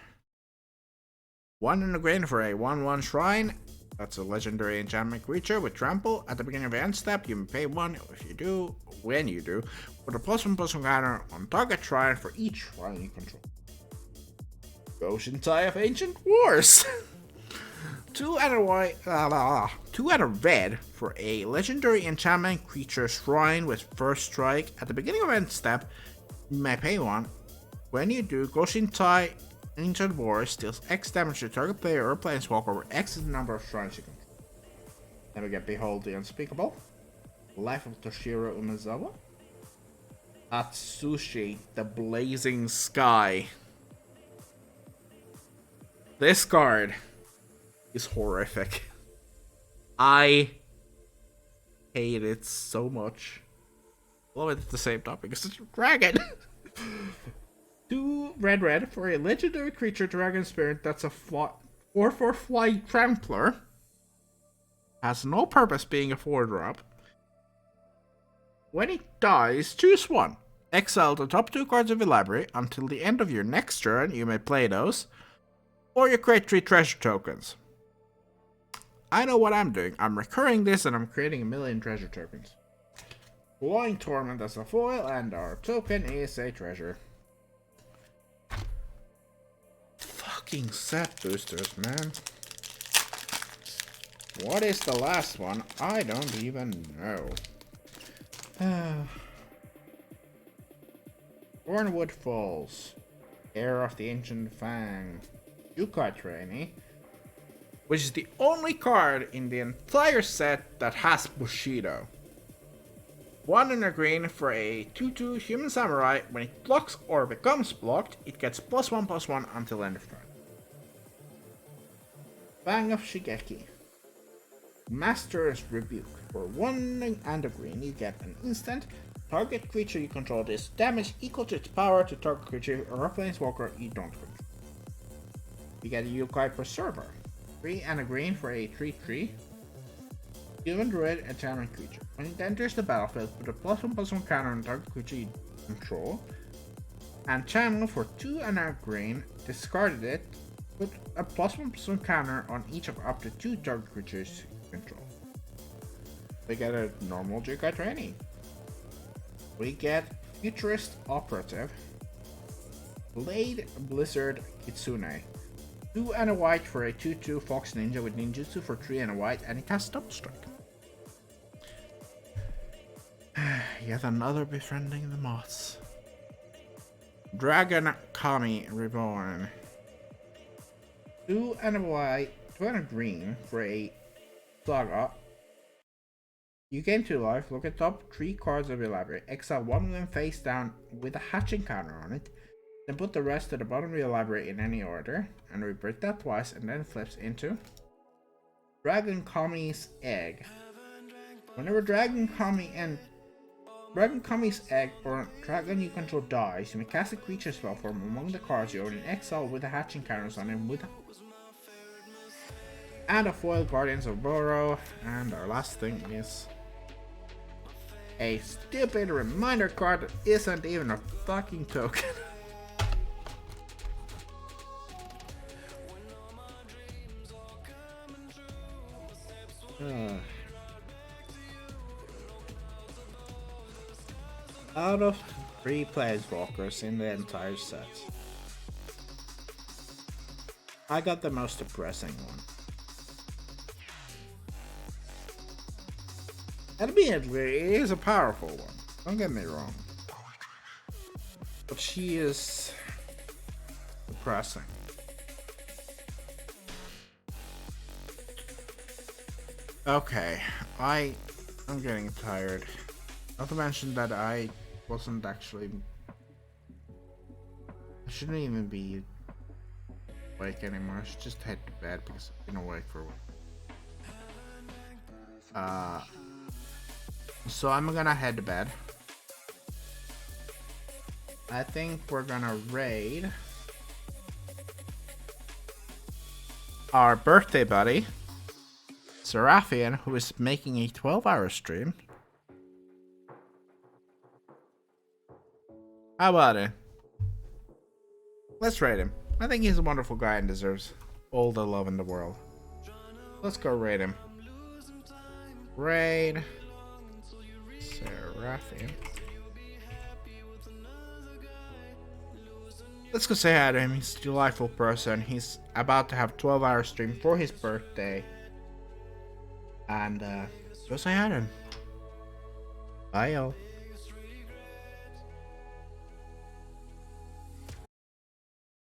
1 and a green for a 1/1 shrine. That's a legendary enchantment creature with trample. At the beginning of your end step, you may pay 1 if you do, when you do, put a +1/+1 counter on target shrine for each shrine you control. Ocean Tie of Ancient Wars. 2 and a white, 2 and a red for a legendary enchantment creature shrine with first strike. At the beginning of end step, you may pay 1. When you do, Goshin Tai Ancient Wars deals X damage to target player or planeswalker over X is the number of shrines you control. Then we get Behold the Unspeakable, Life of Toshiro Umezawa, Atsushi the Blazing Sky. This card is horrific. I hate it so much. Love it at the same time because it's a dragon. 2 red for a legendary creature dragon spirit that's a 4/4 fly trampler. Has no purpose being a 4-drop. When it dies, choose 1. Exile the top 2 cards of your library. Until the end of your next turn, you may play those. Or you create 3 treasure tokens. I know what I'm doing. I'm recurring this and I'm creating 1,000,000 treasure tokens. Flying Torment as a foil, and our token is a treasure. Fucking set boosters, man. What is the last one? I don't even know. Thornwood Falls. Heir of the Ancient Fang. Yukai Trainee. Which is the only card in the entire set that has Bushido. 1 and a green for a 2/2 human samurai. When it blocks or becomes blocked, it gets +1/+1 until end of turn. Fang of Shigeki. Master's Rebuke. For 1 and a green, you get an instant. Target creature you control does damage equal to its power to target creature or a planeswalker you don't control. You get a Yokai Preserver. 3 and a green for a 3/3. Human Druid enchantment creature. When it enters the battlefield, put a +1/+1 counter on target creature you control. And channel for 2 and a green. Discarded it. Put a +1/+1 counter on each of up to 2 target creatures you control. We get a normal Yokai Trainee. We get Futurist Operative. Blade Blizzard Kitsune. 2 and a white for a 2/2 Fox Ninja with ninjutsu for 3 and a white, and it has double strike. Yet another befriending the moths. Dragon Kami Reborn. 2 and a white, 2 and a green for a Saga. You gain 2 life, look at top 3 cards of your library, exile 1 of them face down with a hatching counter on it, then put the rest to the bottom of your library in any order, and repeat that twice, and then flips into Dragon Kami's Egg. Whenever Dragon Kami's Egg or dragon you control dies, you may cast a creature spell from among the cards you own in exile with the hatching counters on him with and a foil Guardians of Burrow. And our last thing is a stupid reminder card that isn't even a fucking token. Out of 3 planeswalkers in the entire set, I got the most depressing one. Admittedly, it is a powerful one, don't get me wrong, but she is depressing. Okay, I'm getting tired. Not to mention that I wasn't actually... I shouldn't even be awake anymore. I should just head to bed because I've been awake for a while. So I'm gonna head to bed. I think we're gonna raid our birthday buddy, Seraphian, who is making a 12-hour stream. How about it? Let's raid him. I think he's a wonderful guy and deserves all the love in the world. Let's go raid him. Raid Seraphim. Let's go say hi to him. He's a delightful person. He's about to have 12-hour stream for his birthday. And go say hi to him. Bye, y'all.